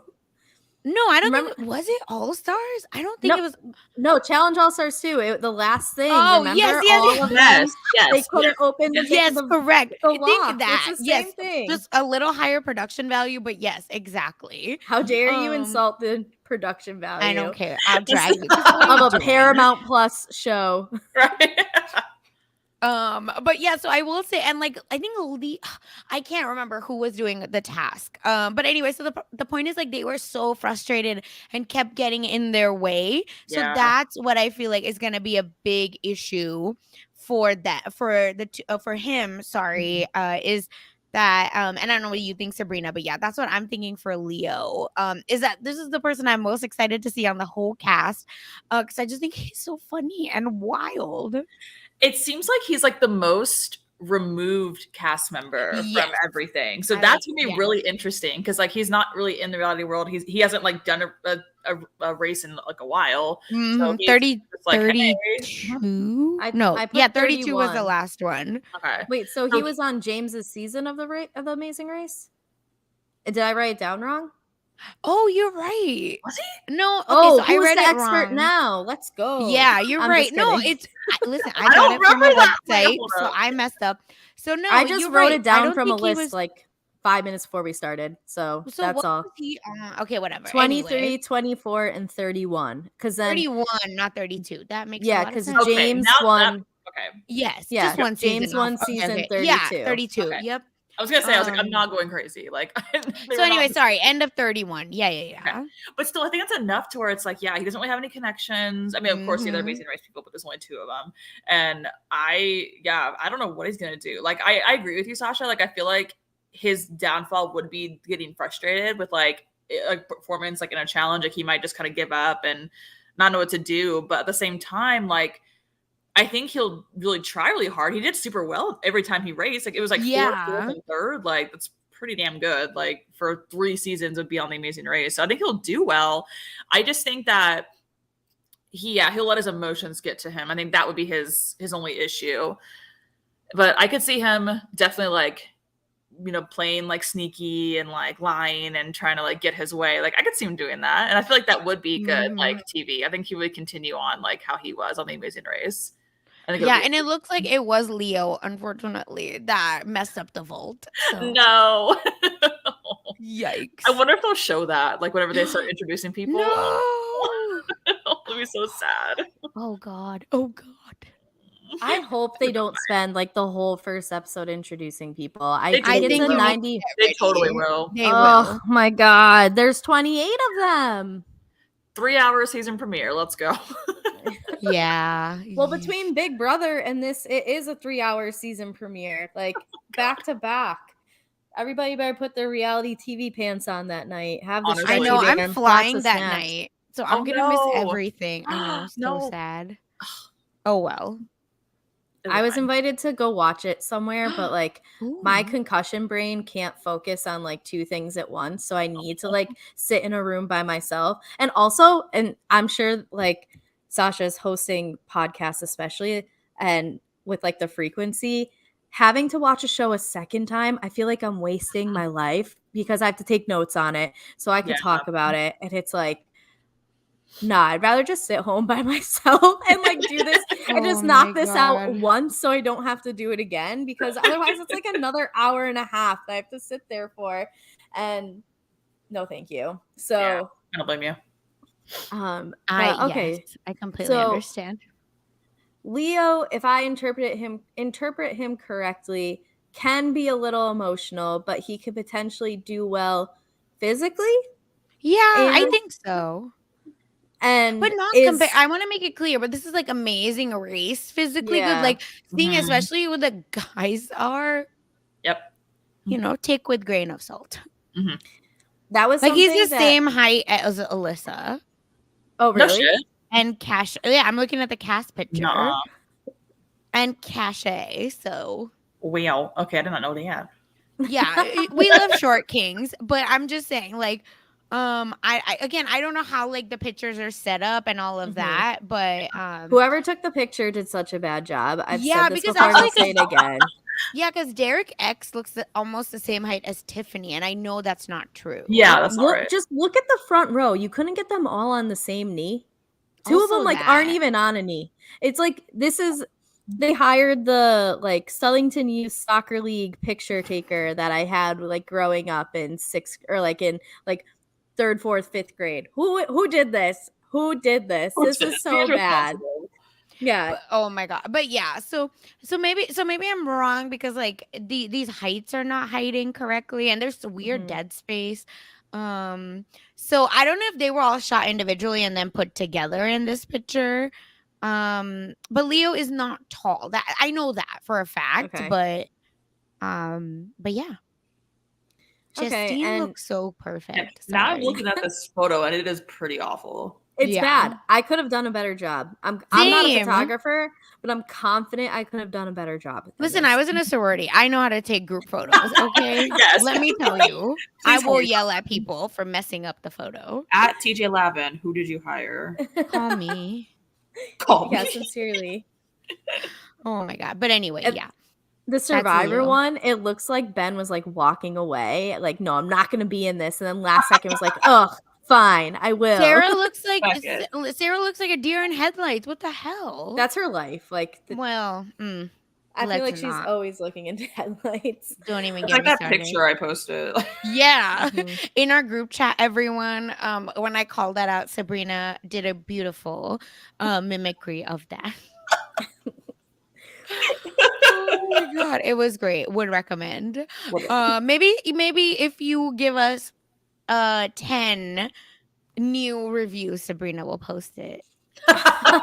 No, I don't think was it All Stars? I don't think it was. No, Challenge All Stars 2. The last thing. Oh, remember? yes. They couldn't open the correct. The I think that it's the same thing. Just a little higher production value, but yes, exactly. How dare you insult the production value? I don't care. I'll drag you of a Paramount Plus show. Right. But yeah, so I will say, and like I think I can't remember who was doing the task. But anyway, so the point is like they were so frustrated and kept getting in their way. So that's what I feel like is gonna be a big issue for him. Sorry, is that and I don't know what you think, Sabrina, but yeah, that's what I'm thinking for Leo. Is that this is the person I'm most excited to see on the whole cast, because I just think he's so funny and wild. It seems like he's like the most removed cast member from everything. So that's gonna be really interesting because like he's not really in the reality world. He hasn't like done a race in like a while. So 32. I put 32 was the last one. Okay. Wait, so he was on James's season of the Amazing Race? Did I write it down wrong? Oh, you're right. Was he? No. Okay, so I read the it expert wrong. now? Let's go. Yeah, you're right. No, it's listen. I got it from a website, so I messed up. So no, I just wrote it down from a list like 5 minutes before we started. So that's all. Okay, whatever. 23, anyway. 24, and 31. Because then 31, not 32. That makes yeah, because James won. Okay. Yes. Yeah. Just one season. James won season 32. Yeah, 32. Okay. Yep. I was gonna say, I was like, I'm not going crazy. Like, so anyway, sorry, end of 31. Yeah. Okay. But still, I think that's enough to where it's like, yeah, he doesn't really have any connections. I mean, of course, the other Amazing Race people, but there's only 2 of them. And I don't know what he's gonna do. Like, I agree with you, Sasha. Like, I feel like his downfall would be getting frustrated with like a performance, like in a challenge. Like, he might just kind of give up and not know what to do. But at the same time, like, I think he'll really try really hard. He did super well every time he raced. Like it was like 4th, 4th, and 3rd. Like that's pretty damn good. Like for 3 seasons of Be on the Amazing Race. So I think he'll do well. I just think that he'll let his emotions get to him. I think that would be his only issue. But I could see him definitely like, playing like sneaky and like lying and trying to like get his way. Like I could see him doing that. And I feel like that would be good, like TV. I think he would continue on like how he was on the Amazing Race. And it looks like it was Leo, unfortunately, that messed up the vault. So. No. Yikes. I wonder if they'll show that, like whenever they start introducing people. No. It'll be so sad. Oh God. I hope they don't spend like the whole first episode introducing people. I think They totally will. They will. My God. There's 28 of them. 3-hour season premiere. Let's go. Yeah. Well, between Big Brother and this, it is a 3-hour season premiere, like back to back. Everybody better put their reality TV pants on that night. Have the I know I'm flying that night, so I'm gonna miss everything. I know, so sad. Oh well. I was invited to go watch it somewhere, but like my concussion brain can't focus on like 2 things at once. So I need to like sit in a room by myself. And also, and I'm sure like Sasha's hosting podcasts, especially, and with like the frequency, having to watch a show a second time, I feel like I'm wasting my life because I have to take notes on it so I can talk about it. And it's like, nah, I'd rather just sit home by myself and like do this and just knock this out once so I don't have to do it again, because otherwise it's like another hour and a half that I have to sit there for. And no, thank you. So I don't blame you. But okay. Yes, I completely So understand. Leo, if I interpret him correctly, can be a little emotional, but he could potentially do well physically Yeah, I and think so. But and not compare. is I want to make it clear, but this is like amazing race, physically good. yeah. Like seeing, Mhm. especially what the guys are, Yep. take with grain of salt. Mhm. That was Like he's the something that same height as Alyssa oh No really? shit. and Cash. Yeah, I'm looking at the cast picture Nuh-uh. and Cache. So Wow. Okay, I did not know they had. yeah, we love short kings, but I'm just saying, like, I again, I don't know how like the pictures are set up and all of Mhm. that, but Whoever took the picture did such a bad job. I've yeah, said this because before and I'll actually, say it again. yeah, because Derek X looks almost the same height as Tiffany, and I know that's not true. Yeah, that's not right. Just look at the front row. You couldn't get them all on the same knee. Two of them Also like aren't that. even on a knee. It's like they hired the like Stellington Youth Soccer League picture taker that I had like growing up in sixth or like in like third, fourth, fifth grade. Who did this? Who did this? This is so He's bad. responsible. Yeah. But, oh my god. But yeah, so maybe I'm wrong because like these heights are not hiding correctly and there's weird Mhm. dead space. So I don't know if they were all shot individually and then put together in this picture. But Leo is not tall. That I know that for a fact, Okay. but yeah. Okay, Justine and looks so And perfect. now I'm Sorry. looking at this photo and it is pretty awful. it's Yeah. bad. I could have done a better job. I'm not a Same. photographer, but I'm confident I could have done a better job. than Listen, this. I was in a sorority. I know how to take group photos, okay? Yes. Let me tell you. I Please will hold yell at people for messing up the photo. At TJ Lavin, who did you hire? Call me. Call me. Yeah, sincerely. Oh my god. But anyway, And yeah. the Survivor Leo. one, it looks like Ben was like walking away, like, no, I'm not gonna be in this. And then last second was like, ugh, fine, I will. Sarah looks like Fuck it. a deer in headlights. What the hell? That's her life. Like, well, I feel let's like she's not. always looking into headlights. Don't even It's get like me that started. picture I posted. Yeah. Mhm. In our group chat, everyone, when I called that out, Sabrina did a beautiful mimicry of that. Oh my god, it was great. Would recommend. Maybe if you give us 10 new reviews, Sabrina will post it. I'm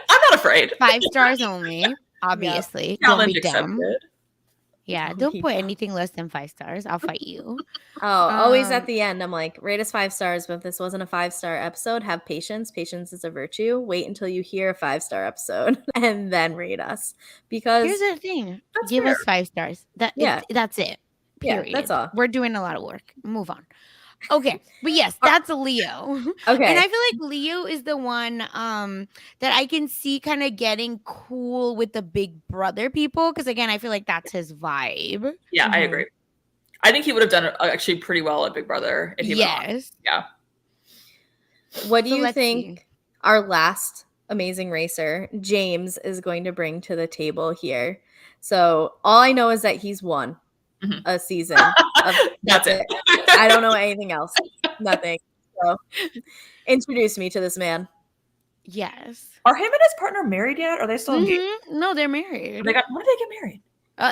not afraid. 5 stars only, obviously. Don't Challenge be dumb. accepted. Yeah, Don't don't be put dumb. anything less than 5 stars. I'll fight you. Oh, always at Um, the end, I'm like, rate us 5 stars, but if this wasn't a 5-star episode, have patience. Patience is a virtue. Wait until you hear a 5-star episode and then rate us. Because Here's the thing. That's Give fair. us 5 stars. Yeah. That's it. Yeah, Period. that's all. We're doing a lot of work. Move on. Okay. But yes, that's Leo. Okay. And I feel like Leo is the one that I can see kind of getting cool with the big brother people. Because again, I feel like that's his vibe. Yeah, I Mhm. agree. I think he would have done actually pretty well at Big Brother if he went on. Yes. Yeah. What do So you let's think see. our last amazing racer, James, is going to bring to the table here? So all I know is that he's won Mhm. a season. That's it. I don't know anything else. Nothing. So introduce me to this man. Yes. Are him and his partner married yet? Are they still engaged? No, they're married. When did they get married?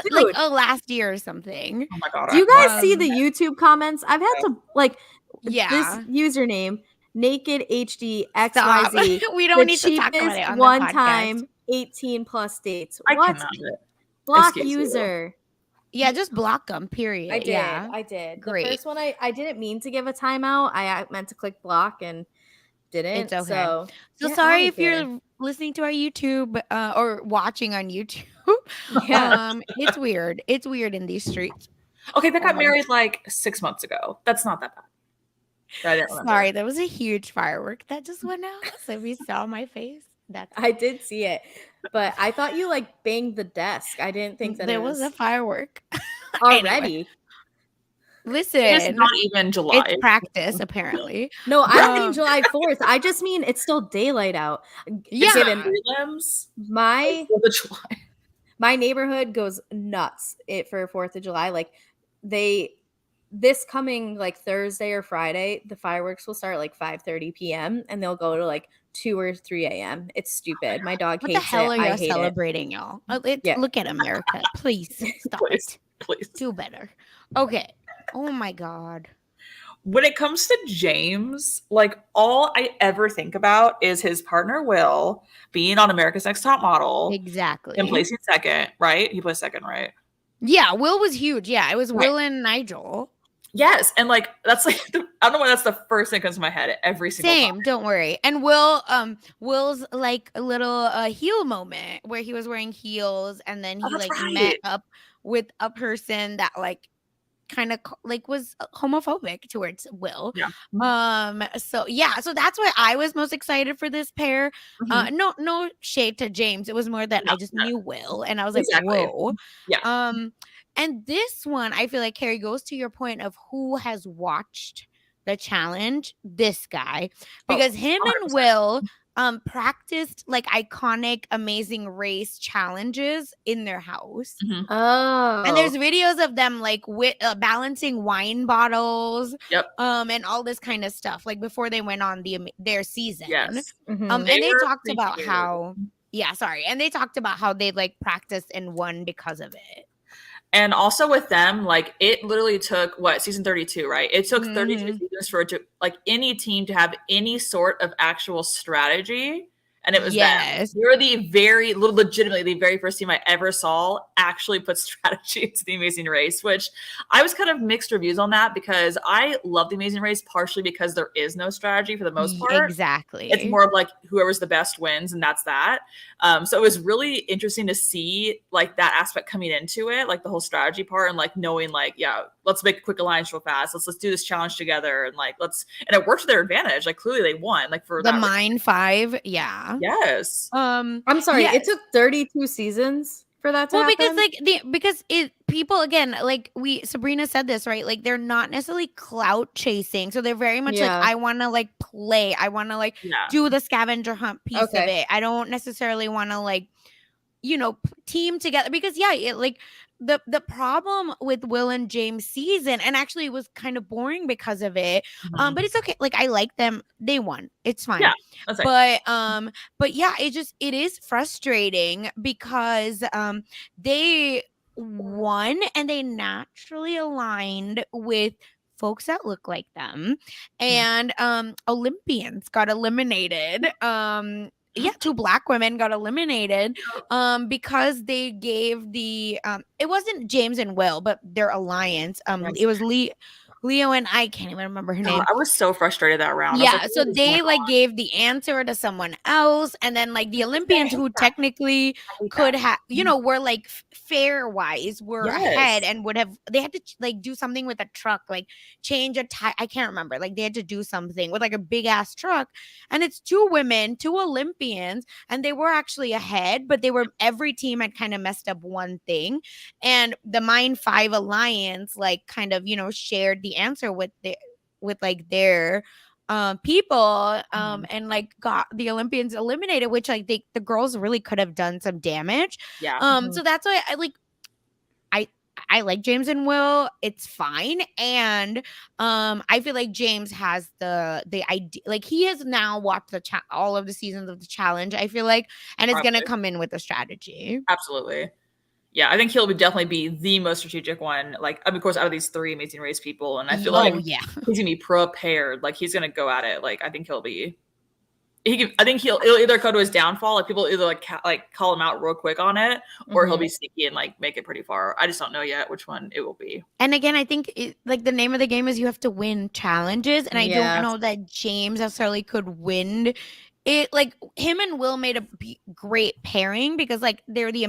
Dude. Last year or something. Oh my god. Do you guys see Um, the YouTube comments? I've had to like Yeah. this username naked HD Stop. XYZ. We don't need to talk about cheapest it on the one podcast. time 18 plus dates. I What? cannot do it. Block Excuse you. user. Yeah, just block them. Period. I did. Yeah. I did. Great. The first one I didn't mean to give a timeout. I meant to click block and didn't. It's okay. So get sorry out if of here. you're listening to our YouTube or watching on YouTube. Yeah. It's weird. It's weird in these streets. Okay, they got married like 6 months ago. That's not that bad. I didn't remember. Sorry, there was a huge firework that just went out. So if you saw my face, that's I did see it. But I thought you like banged the desk. I didn't think that there it was was a firework. already. Anyway, listen, It's not even July. it's practice apparently. No, I don't mean Um, July 4th. I just mean it's still daylight out. Yeah. Given prelims. my 4th of July. neighborhood goes nuts for 4th of July. Like they this coming like Thursday or Friday, the fireworks will start at like 5:30 p.m. and they'll go to like 2 or 3 a.m. It's stupid. My dog What the hates hell it. are I you hate it. celebrating, y'all? Yeah. Look at America. Please stop Please, it. please. Do better. Okay. Oh my God. When it comes to James, like all I ever think about is his partner Will being on America's Next Top Model Exactly. and placing second, right? He placed second, right? Yeah, Will was huge. Yeah, it was Right. Will and Nigel. Yes, and like that's like I don't know why that's the first thing that comes to my head every single time. Same, don't worry. And Will's like a little heel moment where he was wearing heels and then he Oh, that's like met right. up with a person that like kind of like was homophobic towards Will. Yeah. So yeah, so that's why I was most excited for this pair. Mhm. No shade to James. It was more that No, I just no, knew Will and I was like, exactly. whoa. Yeah. And this one, I feel like Kari goes to your point of who has watched the challenge, this guy, because him and 100%. Will practiced like iconic Amazing Race challenges in their house. Mhm. Oh. And there's videos of them like with balancing wine bottles, Yep. and all this kind of stuff, like before they went on their season. Yes. Mhm. And they were talked about prepared. how, and they talked about how they like practiced and won because of it. And also with them, like it literally took season 32, right? It took 32 Mhm. seasons for it to like any team to have any sort of actual strategy. And it was Yes. them. They were legitimately the very first team I ever saw actually put strategy into the Amazing Race, which I was kind of mixed reviews on that because I love the Amazing Race partially because there is no strategy for the most part. Exactly. It's more of like whoever's the best wins, and that's that. So it was really interesting to see like that aspect coming into it, like the whole strategy part, and like knowing like, yeah, let's make a quick alliance real fast. Let's do this challenge together, and like and it worked to their advantage. Like clearly they won. Like for the that Mine 5, yeah. Yes. I'm sorry. Yes. It took 32 seasons for that to happen. Because people again, like Sabrina said this, right? Like they're not necessarily clout chasing, so they're very much like, I want to like play, I want to like do the scavenger hunt piece of it. I don't necessarily want to like team together because the problem with Will and James season, and actually it was kind of boring because of it, but it's okay. Like I like them, they won, it's fine. Yeah, that's right. But yeah, it is frustrating because they won and they naturally aligned with folks that look like them, and Olympians got eliminated. Yeah, 2 Black women got eliminated because they gave the it wasn't James and Will, but their alliance. It was Leo and I can't even remember her name. I was so frustrated that round. Yeah, so they like gave the answer to someone else, and then like the Olympians who technically could have, were like fair wise were ahead and they had to like do something with a truck, like change a tire. I can't remember. Like they had to do something with like a big ass truck, and it's 2 women, 2 Olympians, and they were actually ahead, but every team had kind of messed up one thing, and the Mine 5 Alliance like kind of shared the answer with their people and like got the Olympians eliminated, which like the girls really could have done some damage. So that's why I like James and Will. It's fine, and I feel like James has the idea, like he has now watched all of the seasons of the challenge, I feel like, and is gonna come in with a strategy. Absolutely. Yeah, I think he'll definitely be the most strategic one. Like, of course, out of these 3 Amazing Race people, and I feel like he's gonna be prepared. Like, he's gonna go at it. Like, I think he'll either go to his downfall. Like, people either like call him out real quick on it, or he'll be sneaky and like make it pretty far. I just don't know yet which one it will be. And again, I think like the name of the game is you have to win challenges, and I don't know that James necessarily could win it. Like him and Will made a great pairing because like they're the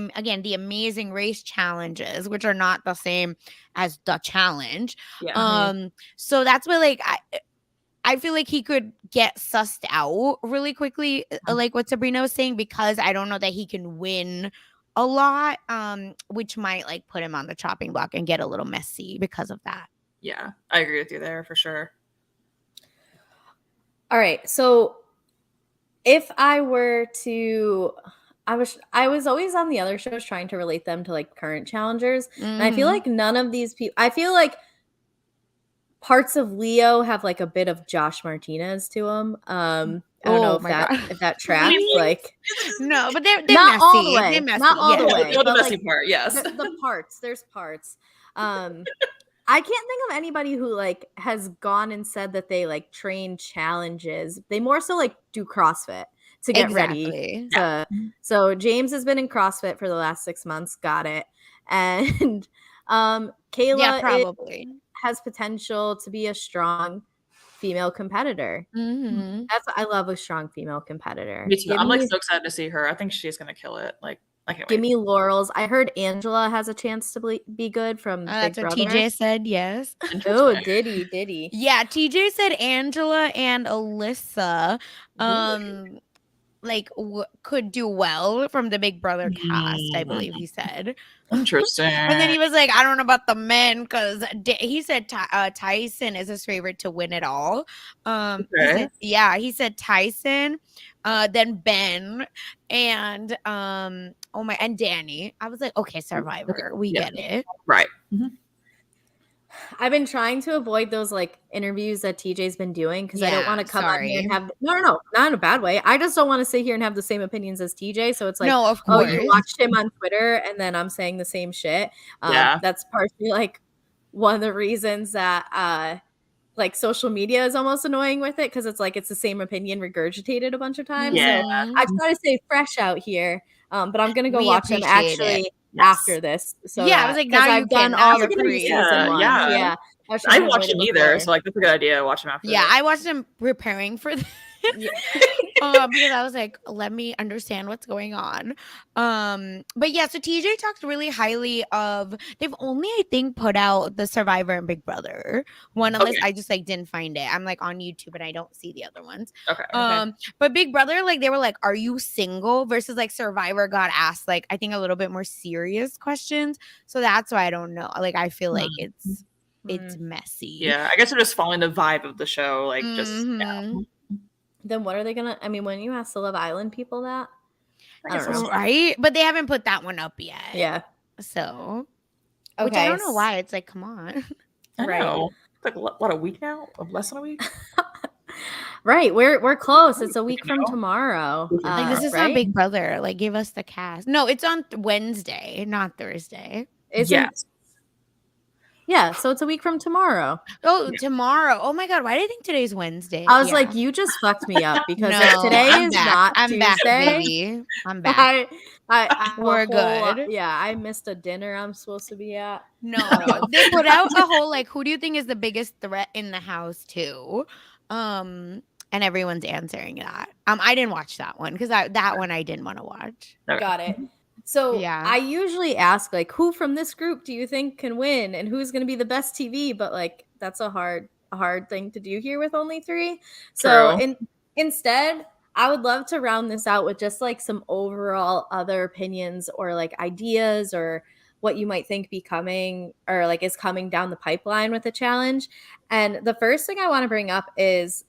Amazing Race challenges, which are not the same as the challenge. So that's why like I feel like he could get sussed out really quickly, like what Sabrina was saying, because I don't know that he can win a lot, which might like put him on the chopping block and get a little messy because of that. Yeah, I agree with you there for sure. All right, so if I were to, I was always on the other shows trying to relate them to like current challengers, and I feel like none of these people. I feel like parts of Leo have like a bit of Josh Martinez to them. I don't know Oh if my that God. if that tracks. Really? Like No, but they're not messy. all the way, They're messy. not all the Yeah. way, the but messy like part, yes. the parts. There's parts. I can't think of anybody who like has gone and said that they like train challenges. They more so like do CrossFit to get ready. Exactly. So James has been in CrossFit for the last 6 months. Got it. And Yeah, Kayla probably. has potential to be a strong female competitor. Mm-hmm. I love a strong female competitor. Me too. I'm like so excited to see her. I think she's gonna kill it. Like, I can't Give wait. me laurels. I heard Angela has a chance to be good from Big That's what Brother. TJ said. Yes. Oh, did he? Yeah, TJ said Angela and Alyssa, like could do well from the Big Brother cast. I believe he said. Interesting. And then he was like, I don't know about the men because he said Tyson is his favorite to win it all. He said Tyson, then Ben, and and Danny. I was like, okay, Survivor, we get it, right. I've been trying to avoid those like interviews that TJ's been doing because I don't want to come on here and have no, not in a bad way. I just don't want to sit here and have the same opinions as TJ. So it's like, no, of course. You watched him on Twitter and then I'm saying the same shit. That's partially like one of the reasons that like social media is almost annoying with it because it's like it's the same opinion regurgitated a bunch of times. So I try to stay fresh out here. But I'm gonna go watch them actually after this. So I was like, now I've done all the preseason ones. Yeah. I haven't watched them either, so like that's a good idea. Watch them after. Yeah, I watched them preparing for this. Because I was like, let me understand what's going on. But yeah, so TJ talked really highly of. They've only, I think, put out the Survivor and Big Brother one, unless I just like didn't find it. I'm like on YouTube and I don't see the other ones. Okay. But Big Brother, like they were like, "Are you single?" versus like Survivor got asked like I think a little bit more serious questions. So that's why I don't know. Like I feel like it's messy. Yeah, I guess they're just following the vibe of the show. Like just. Yeah. Then what are they gonna? I mean, when you ask the Love Island people that, I don't know, right? But they haven't put that one up yet. Yeah. So, which I don't know why. It's like, come on. I know. It's like what, a week now? Less than a week. Right, we're close. It's a week from tomorrow. Like this is not Big Brother. Like, give us the cast. No, it's on Wednesday, not Thursday. Yes. Yeah, so it's a week from tomorrow. Oh, tomorrow. Oh my God, why do you think today's Wednesday? I was like, you just fucked me up because today is not Tuesday. Back, baby. I'm back. We're good. I missed a dinner I'm supposed to be at. No. They put out a whole like, who do you think is the biggest threat in the house too? And everyone's answering that. I didn't watch that one because that one I didn't want to watch. Got it. So I usually ask like, who from this group do you think can win and who's going to be the best TV? But like, that's a hard thing to do here with only 3. So instead, I would love to round this out with just like some overall other opinions or like ideas or what you might think becoming or like is coming down the pipeline with the challenge. And the first thing I want to bring up is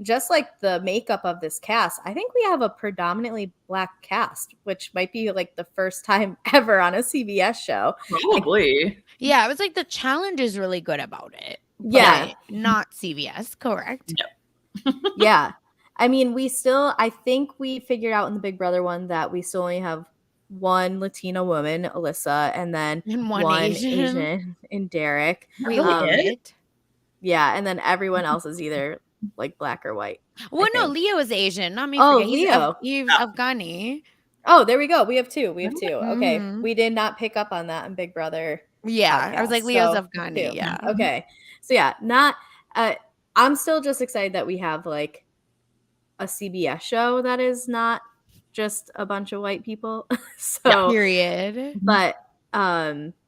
just like the makeup of this cast. I think we have a predominantly Black cast, which might be like the first time ever on a CBS show. Probably. Yeah, it was like the challenge is really good about it. Yeah. Not CBS, correct? Yep. Yeah. I mean, I think we figured out in the Big Brother one that we still only have one Latina woman, Alyssa, and then one Asian in Derek. We love it. Yeah, and then everyone else is either like Black or white. Well, no, Leo is Asian. Not me. Leo. He's Afghani. Oh, there we go. We have two. Okay. We did not pick up on that in Big Brother. Yeah. podcast. I was like, Leo's Afghani. Two. Yeah. Okay. So yeah, I'm still just excited that we have like a CBS show that is not just a bunch of white people. So period. But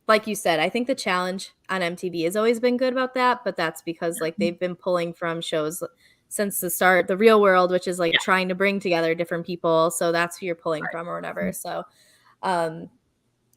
like you said, I think the challenge on MTV has always been good about that, but that's because like they've been pulling from shows since the start, The Real World, which is like trying to bring together different people. So that's who you're pulling from or whatever. So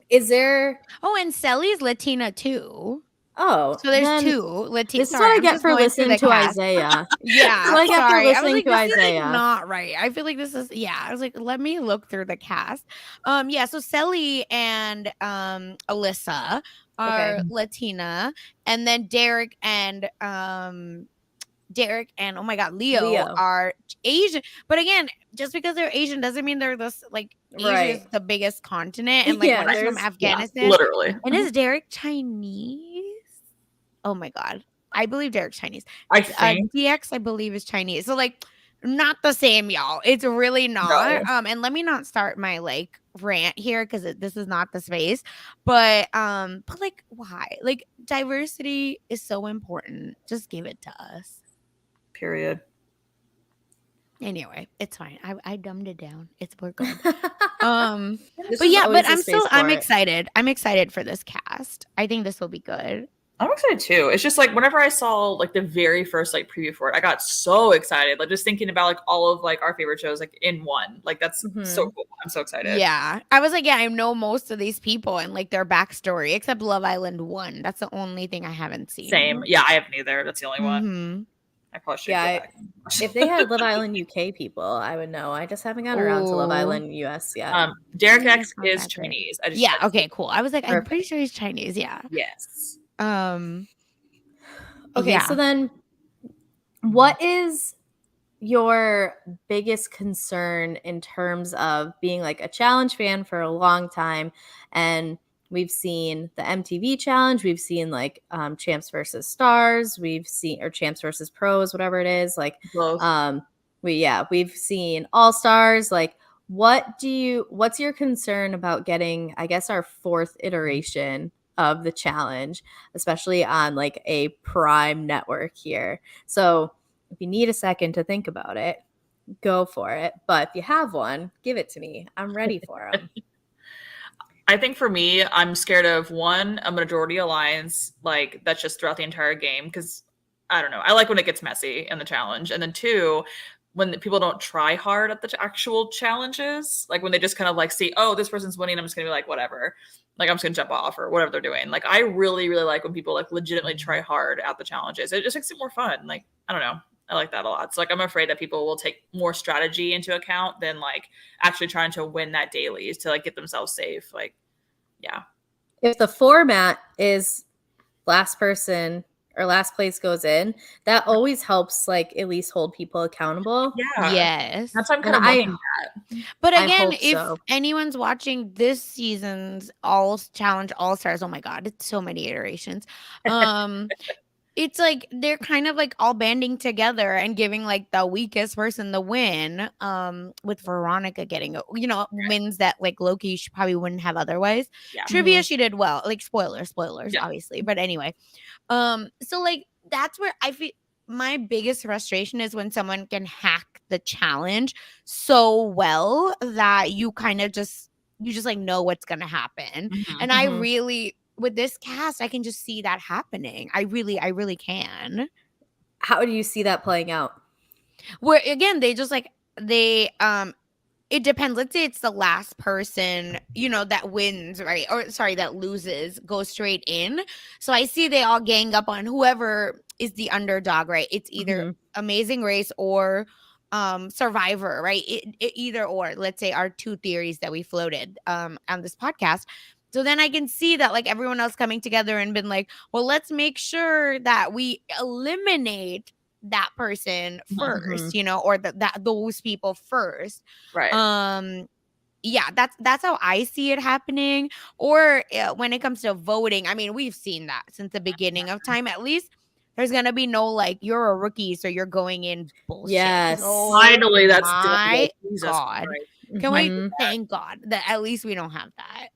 is there... Oh, and Sally's Latina too. Oh, So there's then 2. Latina. this is Sorry, what I I'm get just for going through listening the to cast. Isaiah. Yeah, What I get for sorry. I was listening like, to this is Isaiah. like not right. I feel like this is I was like, let me look through the cast. Yeah, so Selly and Alyssa are Okay. Latina, and then Derek and oh my god, Leo Leo. are Asian. But again, just because they're Asian doesn't mean they're this like Asia is Right. the biggest continent, and like Yeah, one is from there's Afghanistan. Literally. And is Derek Chinese? Oh my god. I believe Derek's Chinese. I think. DX, I believe, is Chinese. So like not the same, y'all. It's really not. No. And let me not start my like rant here because this is not the space. But like why? Like diversity is so important. Just give it to us. Period. Anyway, it's fine. I dumbed it down. We're good. Um, This but is yeah, always but the I'm space for it. excited. I'm excited for this cast. I think this will be good. I'm excited too. It's just like whenever I saw like the very first like preview for it, I got so excited. Like just thinking about like all of like our favorite shows like in one. Like that's so cool. I'm so excited. Yeah. I was like, yeah, I know most of these people and like their backstory, except Love Island 1. That's the only thing I haven't seen. Same. Yeah, I haven't either. That's the only one. Mhm. I probably should Yeah, go back. if they had Love Island UK people, I would know. I just haven't gotten around to Love Ooh. Island US yet. Derek Yeah, X it's not is that good. Chinese. I just Yeah, checked. okay, cool. I was like, I'm pretty Perfect. sure he's Chinese. Yeah. Yes. Okay, yeah. so then what is your biggest concern in terms of being like a challenge fan for a long time? And we've seen the MTV challenge, we've seen like Champs versus Stars, we've seen or Champs versus Pros, whatever it is. Like Both. we've seen All Stars. Like what's your concern about getting, I guess, our 4th iteration of the challenge, especially on like a prime network here? So if you need a second to think about it, go for it. But if you have one, give it to me. I'm ready for them. I think for me, I'm scared of one, a majority alliance, like that's just throughout the entire game. Because I don't know. I like when it gets messy in the challenge. And then 2, when people don't try hard at the actual challenges, like when they just kind of like see, oh, this person's winning, I'm just gonna be like, whatever. Like I'm just gonna jump off or whatever they're doing. Like I really, really like when people like legitimately try hard at the challenges. It just makes it more fun. Like, I don't know. I like that a lot. So like I'm afraid that people will take more strategy into account than like actually trying to win that dailies to like get themselves safe. Like, yeah. If the format is last person or last place goes in, that always helps like at least hold people accountable. Yeah. Yes. That's what I'm And kind of looking at. But I again, hope if so. anyone's watching this season's Challenge All Stars, oh my god, it's so many iterations. It's like they're kind of like all banding together and giving like the weakest person the win. With Veronica getting wins that like Loki she probably wouldn't have otherwise. Yeah. Trivia she did well. Like spoilers, Yeah. obviously. But anyway, so like that's where I feel my biggest frustration is when someone can hack the challenge so well that you kind of just like know what's gonna happen. And I really with this cast, I can just see that happening. I really can. How do you see that playing out? Where again, they just like it depends. Let's say it's the last person, that wins, right? Or sorry, that loses, goes straight in. So I see they all gang up on whoever is the underdog, right? It's either Amazing Race or Survivor, right? It either or. Let's say our 2 theories that we floated on this podcast. So then I can see that like everyone else coming together and been like, well, let's make sure that we eliminate that person first, or that those people first. Right. Yeah, that's how I see it happening. Or when it comes to voting, I mean, we've seen that since the beginning of time. At least there's gonna be no like you're a rookie, so you're going in bullshit. Yes. Finally, that's my Jesus God. Christ. Can we thank God that at least we don't have that.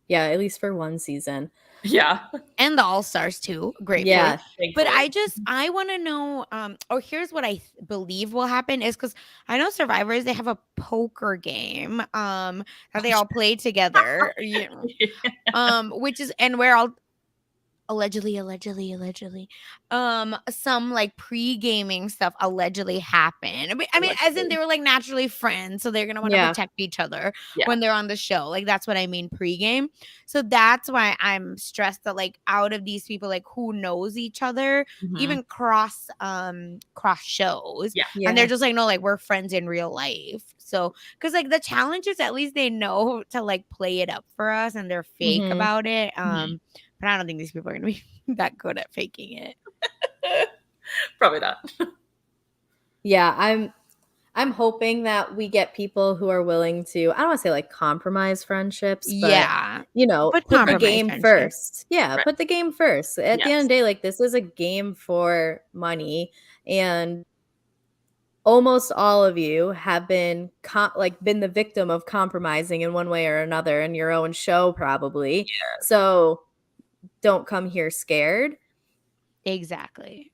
Yeah, at least for one season. Yeah. And the All-Stars too. Great. Yeah. But I want to know, or here's what I believe will happen is because I know Survivors, they have a poker game that they all play together. Which is, and where allegedly, some like pre-gaming stuff allegedly happened. I mean, as in they were like naturally friends, so they're gonna want to Yeah. protect each other Yeah. when they're on the show. Like that's what I mean pre-game. So that's why I'm stressed that like out of these people, like who knows each other, Mhm. even cross shows, Yeah. and they're just like, no, like we're friends in real life. So because like the challenges, at least they know to like play it up for us, and they're fake Mhm. about it. Mhm. But I don't think these people are gonna be that good at faking it. Probably not. Yeah, I'm hoping that we get people who are willing to, I don't want to say like compromise friendships, but Yeah. put But the compromise game friendship. first. Yeah, Right. put the game first. At the end of the day, like this is a game for money, and almost all of you have been been the victim of compromising in one way or another in your own show, probably. Yeah. So don't come here scared. Exactly.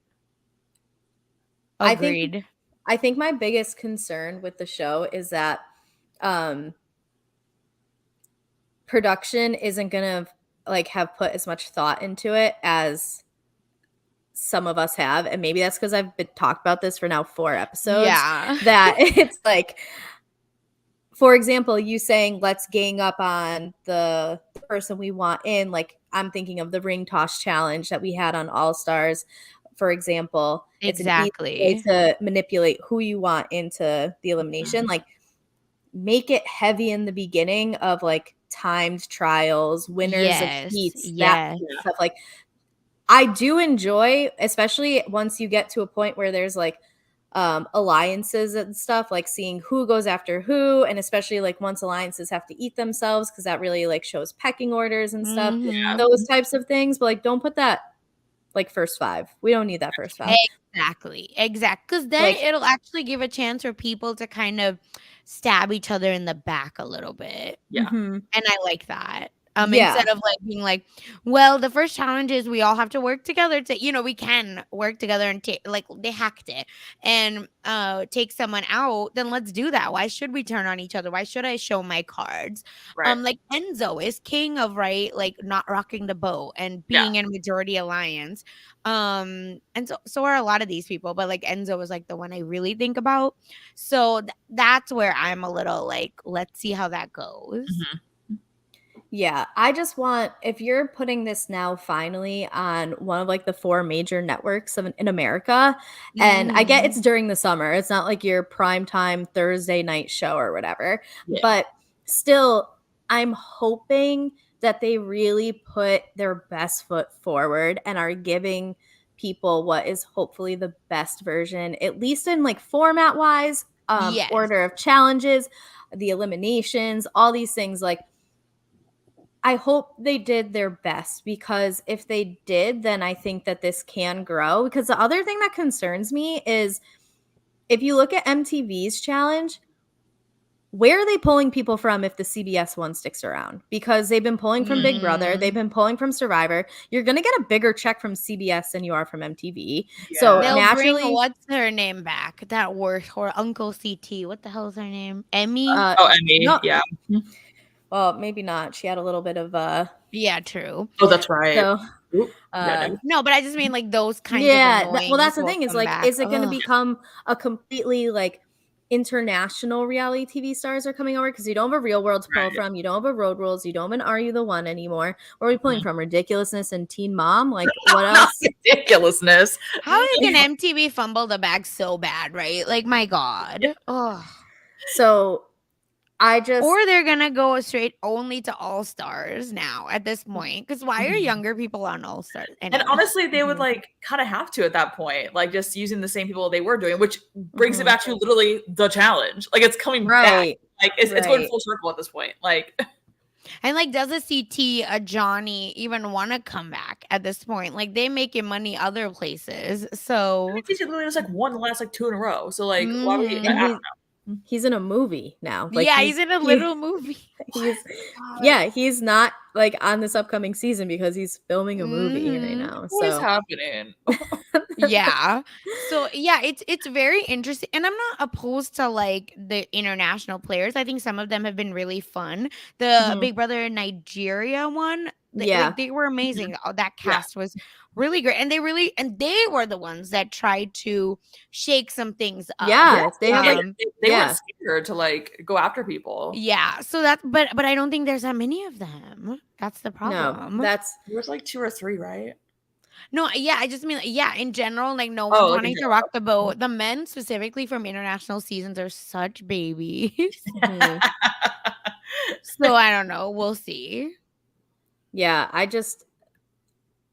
I Agreed. think my biggest concern with the show is that production isn't gonna like have put as much thought into it as some of us have, and maybe that's because I've been talked about this for now 4 episodes. Yeah. That it's like, for example, you saying let's gang up on the person we want in. Like I'm thinking of the ring toss challenge that we had on All Stars, for example. It's an easy way Exactly. to manipulate who you want into the elimination. Like make it heavy in the beginning of like timed trials, winners of Yes. heats, that Yes. stuff. Like I do enjoy, especially once you get to a point where there's like alliances and stuff, like seeing who goes after who, and especially like once alliances have to eat themselves, because that really like shows pecking orders and stuff, Mhm. those types of things. But like don't put that like first 5. We don't need that first 5. Exactly. Because then Like it'll actually give a chance for people to kind of stab each other in the back a little bit. Yeah. mhm. And I like that. Yeah. Instead of like being like, well, the first challenge is we all have to work together to, we can work together and take, like they hacked it and take someone out, then let's do that. Why should we turn on each other? Why should I show my cards? Right. Like Enzo is king of, right, like not rocking the boat and being in a majority alliance. And so are a lot of these people, but like Enzo is like the one I really think about. So that's where I'm a little like, let's see how that goes. Mhm. Yeah, I just want, if you're putting this now finally on one of like the 4 major networks in America, and I get it's during the summer, it's not like your primetime Thursday night show or whatever, Yeah. but still, I'm hoping that they really put their best foot forward and are giving people what is hopefully the best version, at least in like format wise, Yes. order of challenges, the eliminations, all these things. Like I hope they did their best, because if they did, then I think that this can grow. Because the other thing that concerns me is if you look at MTV's challenge, where are they pulling people from if the CBS one sticks around? Because they've been pulling from Big Brother, they've been pulling from Survivor. You're going to get a bigger check from CBS than you are from MTV. Yeah. So They'll naturally, bring what's her name back? That worst or Uncle CT. What the hell is her name? Emmy? Emmy. no, Yeah. well, maybe not. She had a little bit of Yeah, true. Oh, that's right. so Oop. Yeah, no. No, but I just mean like those kinds of yeah, annoying well, that's the will thing is come like, back. is it going to Ugh. become a completely like international reality TV stars are coming over? Because you don't have a Real World to pull Right. from, you don't have a Road Rules, you don't have an Are You the One anymore. Where are we pulling from? Ridiculousness and Teen Mom? Like what else? Ridiculousness. How can MTV fumble the bag so bad, right? Like my God. Oh. So I just, Or they're gonna go straight only to All Stars now at this point. Because why are younger people on All Stars? And honestly, they would like kind of have to at that point, like just using the same people they were doing, which brings it back to literally the challenge. Like it's coming right. back. Like it's going full circle at this point. Like, and like, does a CT, a Johnny even want to come back at this point? Like they making money other places. So he literally just like won the last like 2 in a row. So like, why would he? And I don't know. he's in a movie now. Like yeah, he's in a little movie. He's not like on this upcoming season because he's filming a movie right now. What is So happening? Yeah. So yeah, it's very interesting. And I'm not opposed to like the international players. I think some of them have been really fun. The Big Brother Nigeria one, Like they were amazing. That cast was really great, and they were the ones that tried to shake some things up. Yeah, they had they weren't scared to like go after people. Yeah, so that, but I don't think there's that many of them. That's the problem. No, there's like 2 or 3, right? No, yeah, I just mean, in general, like no one's wanting to rock the boat. The men specifically from international seasons are such babies. So I don't know. We'll see. Yeah,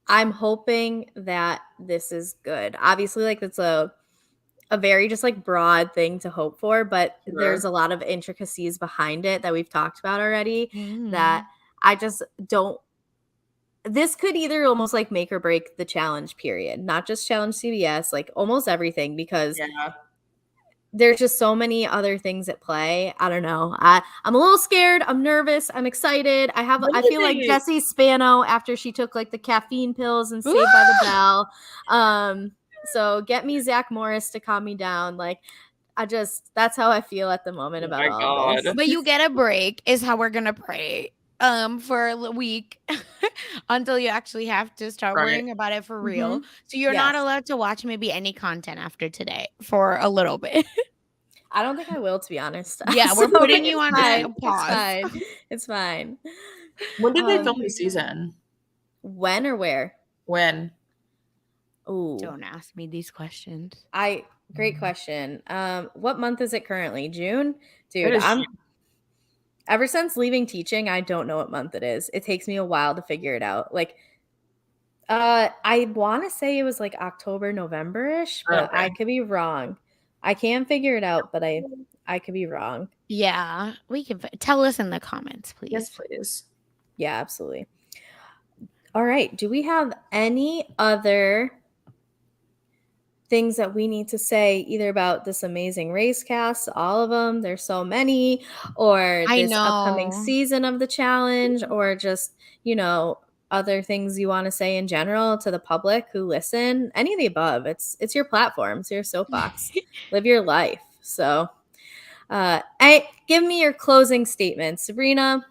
I'm hoping that this is good. Obviously, like it's a very just like broad thing to hope for, but there's a lot of intricacies behind it that we've talked about already that I just don't. This could either almost like make or break the challenge period, not just challenge CBS, like almost everything, because there's just so many other things at play. I don't know. I'm a little scared. I'm nervous. I'm excited. I feel like Jessie Spano after she took like the caffeine pills and Saved by the Bell. So get me Zach Morris to calm me down. Like that's how I feel at the moment about all this. But you get a break is how we're gonna pray for a week until you actually have to start worrying about it for real. So you're not allowed to watch maybe any content after today for a little bit. I don't think I will, to be honest. Yeah, we're putting you on a pause. It's fine. When did they film the season? When or where? When? Oh, don't ask me these questions. Great question. What month is it currently? June? Dude, ever since leaving teaching, I don't know what month it is. It takes me a while to figure it out. Like, I want to say it was like October, November-ish, but I could be wrong. I can figure it out, but I could be wrong. Yeah, we can tell us in the comments, please. Yes, please. Yeah, absolutely. All right. Do we have any other things that we need to say either about this Amazing Race cast, all of them, there's so many, or this upcoming season of the challenge, or just, other things you want to say in general to the public who listen? Any of the above. It's your platform. It's your soapbox. Live your life. So give me your closing statement. Sabrina,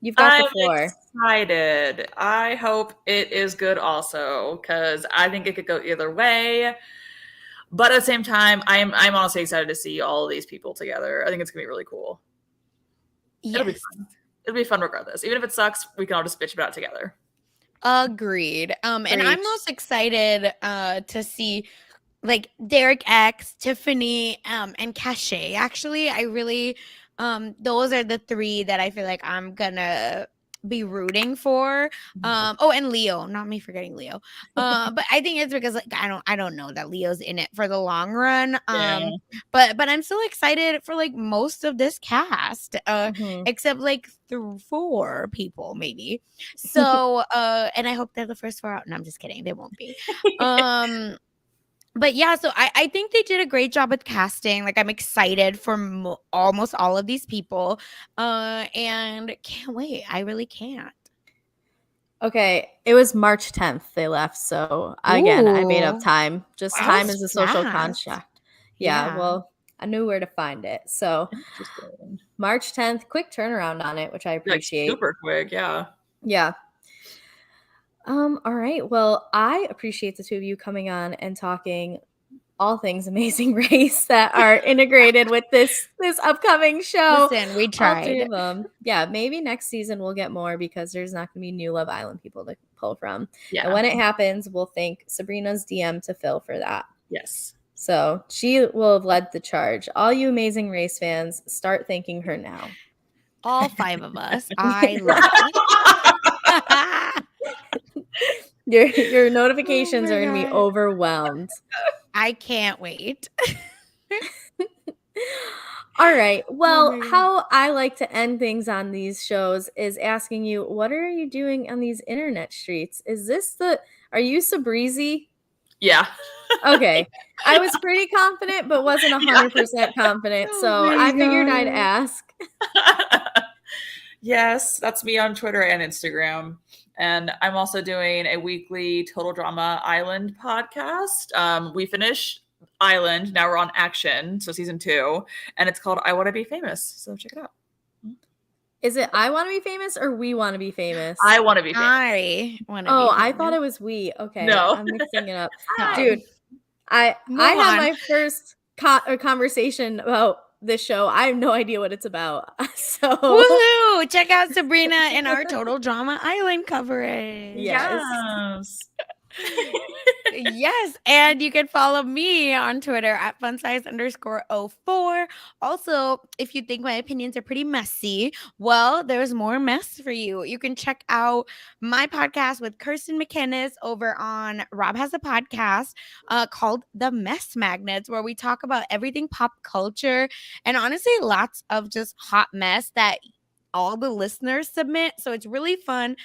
you've got the floor. Excited. I hope it is good also, because I think it could go either way. But at the same time, I'm honestly excited to see all of these people together. I think it's gonna be really cool. Yes. It'll be fun. It'll be fun regardless. Even if it sucks, we can all just bitch about it together. Agreed. And I'm most excited to see like Derek X, Tiffany, and Cachet. Actually, I really those are the 3 that I feel like I'm gonna be rooting for. And Leo, not me forgetting Leo. But I think it's because like I don't know that Leo's in it for the long run. But I'm still excited for like most of this cast, except like 4 people maybe. So and I hope they're the first 4 out. No, I'm just kidding. They won't be. But yeah, so I think they did a great job with casting. Like I'm excited for almost all of these people, and can't wait. I really can't. Okay, it was March 10th they left, so again, I made up time. Just time is a social construct. Yeah, well, I knew where to find it. So March 10th, quick turnaround on it, which I appreciate. Like super quick, yeah. Yeah. All right. Well, I appreciate the 2 of you coming on and talking all things Amazing Race that are integrated with this upcoming show. Listen, we tried. All 3 of them. Yeah, maybe next season we'll get more because there's not going to be new Love Island people to pull from. Yeah. And when it happens, we'll thank Sabrina's DM to Phil for that. Yes. So she will have led the charge. All you Amazing Race fans, start thanking her now. All 5 of us. I love it. Your notifications are going to be overwhelmed. I can't wait. All right. Well, how I like to end things on these shows is asking you, what are you doing on these internet streets? Are you Sabreezy? Yeah. Okay. I was pretty confident, but wasn't 100% confident. So I figured I'd ask. Yes, that's me on Twitter and Instagram. And I'm also doing a weekly Total Drama Island podcast. We finished Island. Now we're on Action. So season 2. And it's called I Want to Be Famous. So check it out. Is it I Want to Be Famous or We Want to Be Famous? I want to be famous. I want to be Oh, famous. I thought it was we. Okay, No. I'm mixing it up. No. Dude, I Move had on. my first conversation about this show. I have no idea what it's about. So Woohoo! Check out Sabrina in our Total Drama Island coverage. Yes. Yes, and you can follow me on Twitter at funsize_04. Also, if you think my opinions are pretty messy, well, there's more mess for you. You can check out my podcast with Kirsten McInnes over on Rob Has a Podcast called The Mess Magnets, where we talk about everything pop culture and honestly lots of just hot mess that all the listeners submit. So it's really fun.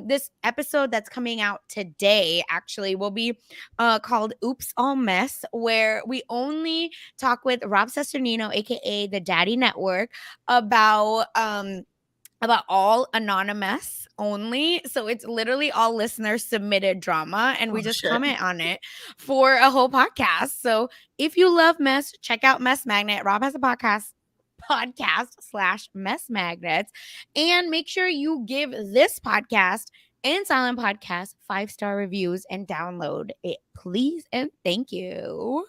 This episode that's coming out today actually will be called Oops All Mess, where we only talk with Rob Cesternino, aka the Daddy Network, about all anonymous only. So it's literally all listeners submitted drama and we just comment on it for a whole podcast. So if you love mess, check out Mess Magnet. Rob has a podcast/Mess Magnets. And make sure you give this podcast and Silent Podcast 5-star reviews and download it, please. And thank you.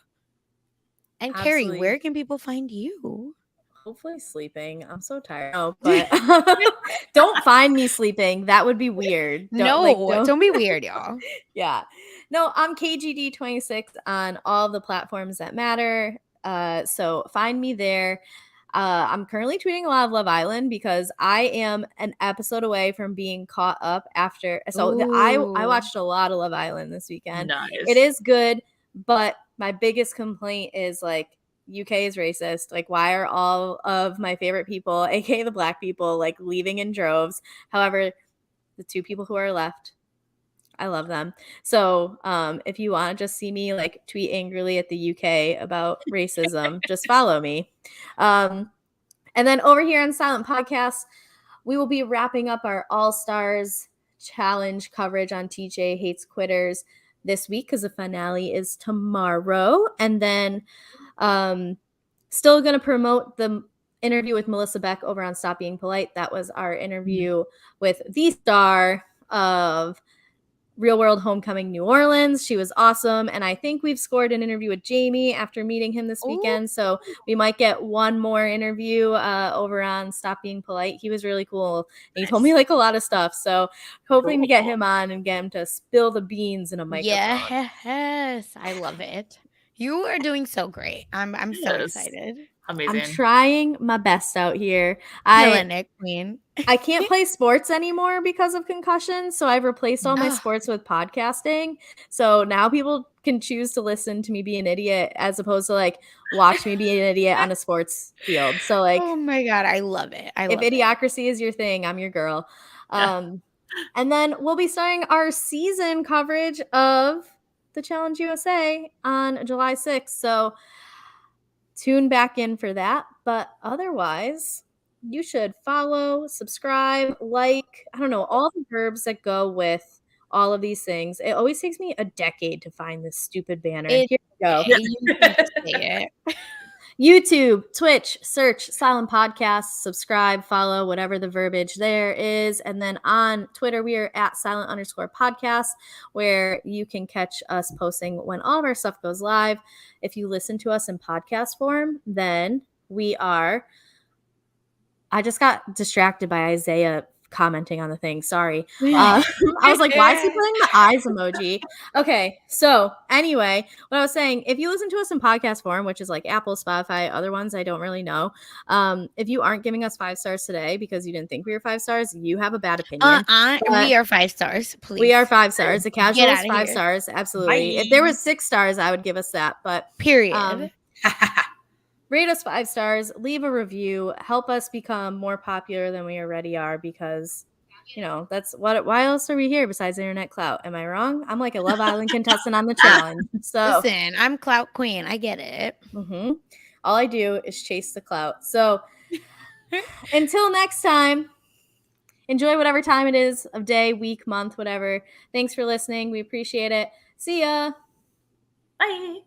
And Kari, Absolutely. where can people find you? Hopefully sleeping. I'm so tired. No, but don't find me sleeping. That would be weird. Don't be weird, y'all. Yeah. No, I'm KGD26 on all the platforms that matter. So find me there. I'm currently tweeting a lot of Love Island because I am an episode away from being caught up after. So I watched a lot of Love Island this weekend. Nice. It is good, but my biggest complaint is like UK is racist. Like, why are all of my favorite people, aka the black people, like leaving in droves? However, the two people who are left, I love them. So if you want to just see me like tweet angrily at the UK about racism, just follow me. And then over here on Silent Podcast, we will be wrapping up our All-Stars Challenge coverage on TJ Hates Quitters this week because the finale is tomorrow. And then still going to promote the interview with Melissa Beck over on Stop Being Polite. That was our interview with the star of Real World Homecoming New Orleans. She was awesome. And I think we've scored an interview with Jamie after meeting him this weekend. So we might get one more interview over on Stop Being Polite. He was really cool. And he told me like a lot of stuff. So hoping to get him on and get him to spill the beans in a microphone. Yes, I love it. You are doing so great. I'm so excited. Amazing. I'm trying my best out here. Killing it, queen. I can't play sports anymore because of concussions, so I've replaced all my sports with podcasting. So now people can choose to listen to me be an idiot as opposed to like watch me be an idiot on a sports field. So like, oh my God, I love it. If idiocracy is your thing, I'm your girl. And then we'll be starting our season coverage of the Challenge USA on July 6th. So tune back in for that. But otherwise, you should follow, subscribe, like, I don't know, all the verbs that go with all of these things. It always takes me a decade to find this stupid banner. Here we go. You can just say it. YouTube, Twitch, search Silent Podcast, subscribe, follow, whatever the verbiage there is. And then on Twitter, we are at silent_podcast, where you can catch us posting when all of our stuff goes live. If you listen to us in podcast form, then we are. I just got distracted by Isaiah commenting on the thing. Sorry. I was like, why is he putting the eyes emoji? Okay. So anyway, what I was saying, if you listen to us in podcast form, which is like Apple, Spotify, other ones, I don't really know. If you aren't giving us 5 stars today because you didn't think we were 5 stars, you have a bad opinion. We are 5 stars, please. We are 5 stars. The casual is 5 here. stars. Absolutely. Bye. If there was 6 stars, I would give us that. But period. Rate us 5 stars, leave a review, help us become more popular than we already are because, you know, that's why else are we here besides internet clout? Am I wrong? I'm like a Love Island contestant on the challenge. So listen, I'm clout queen. I get it. All I do is chase the clout. So until next time, enjoy whatever time it is of day, week, month, whatever. Thanks for listening. We appreciate it. See ya. Bye.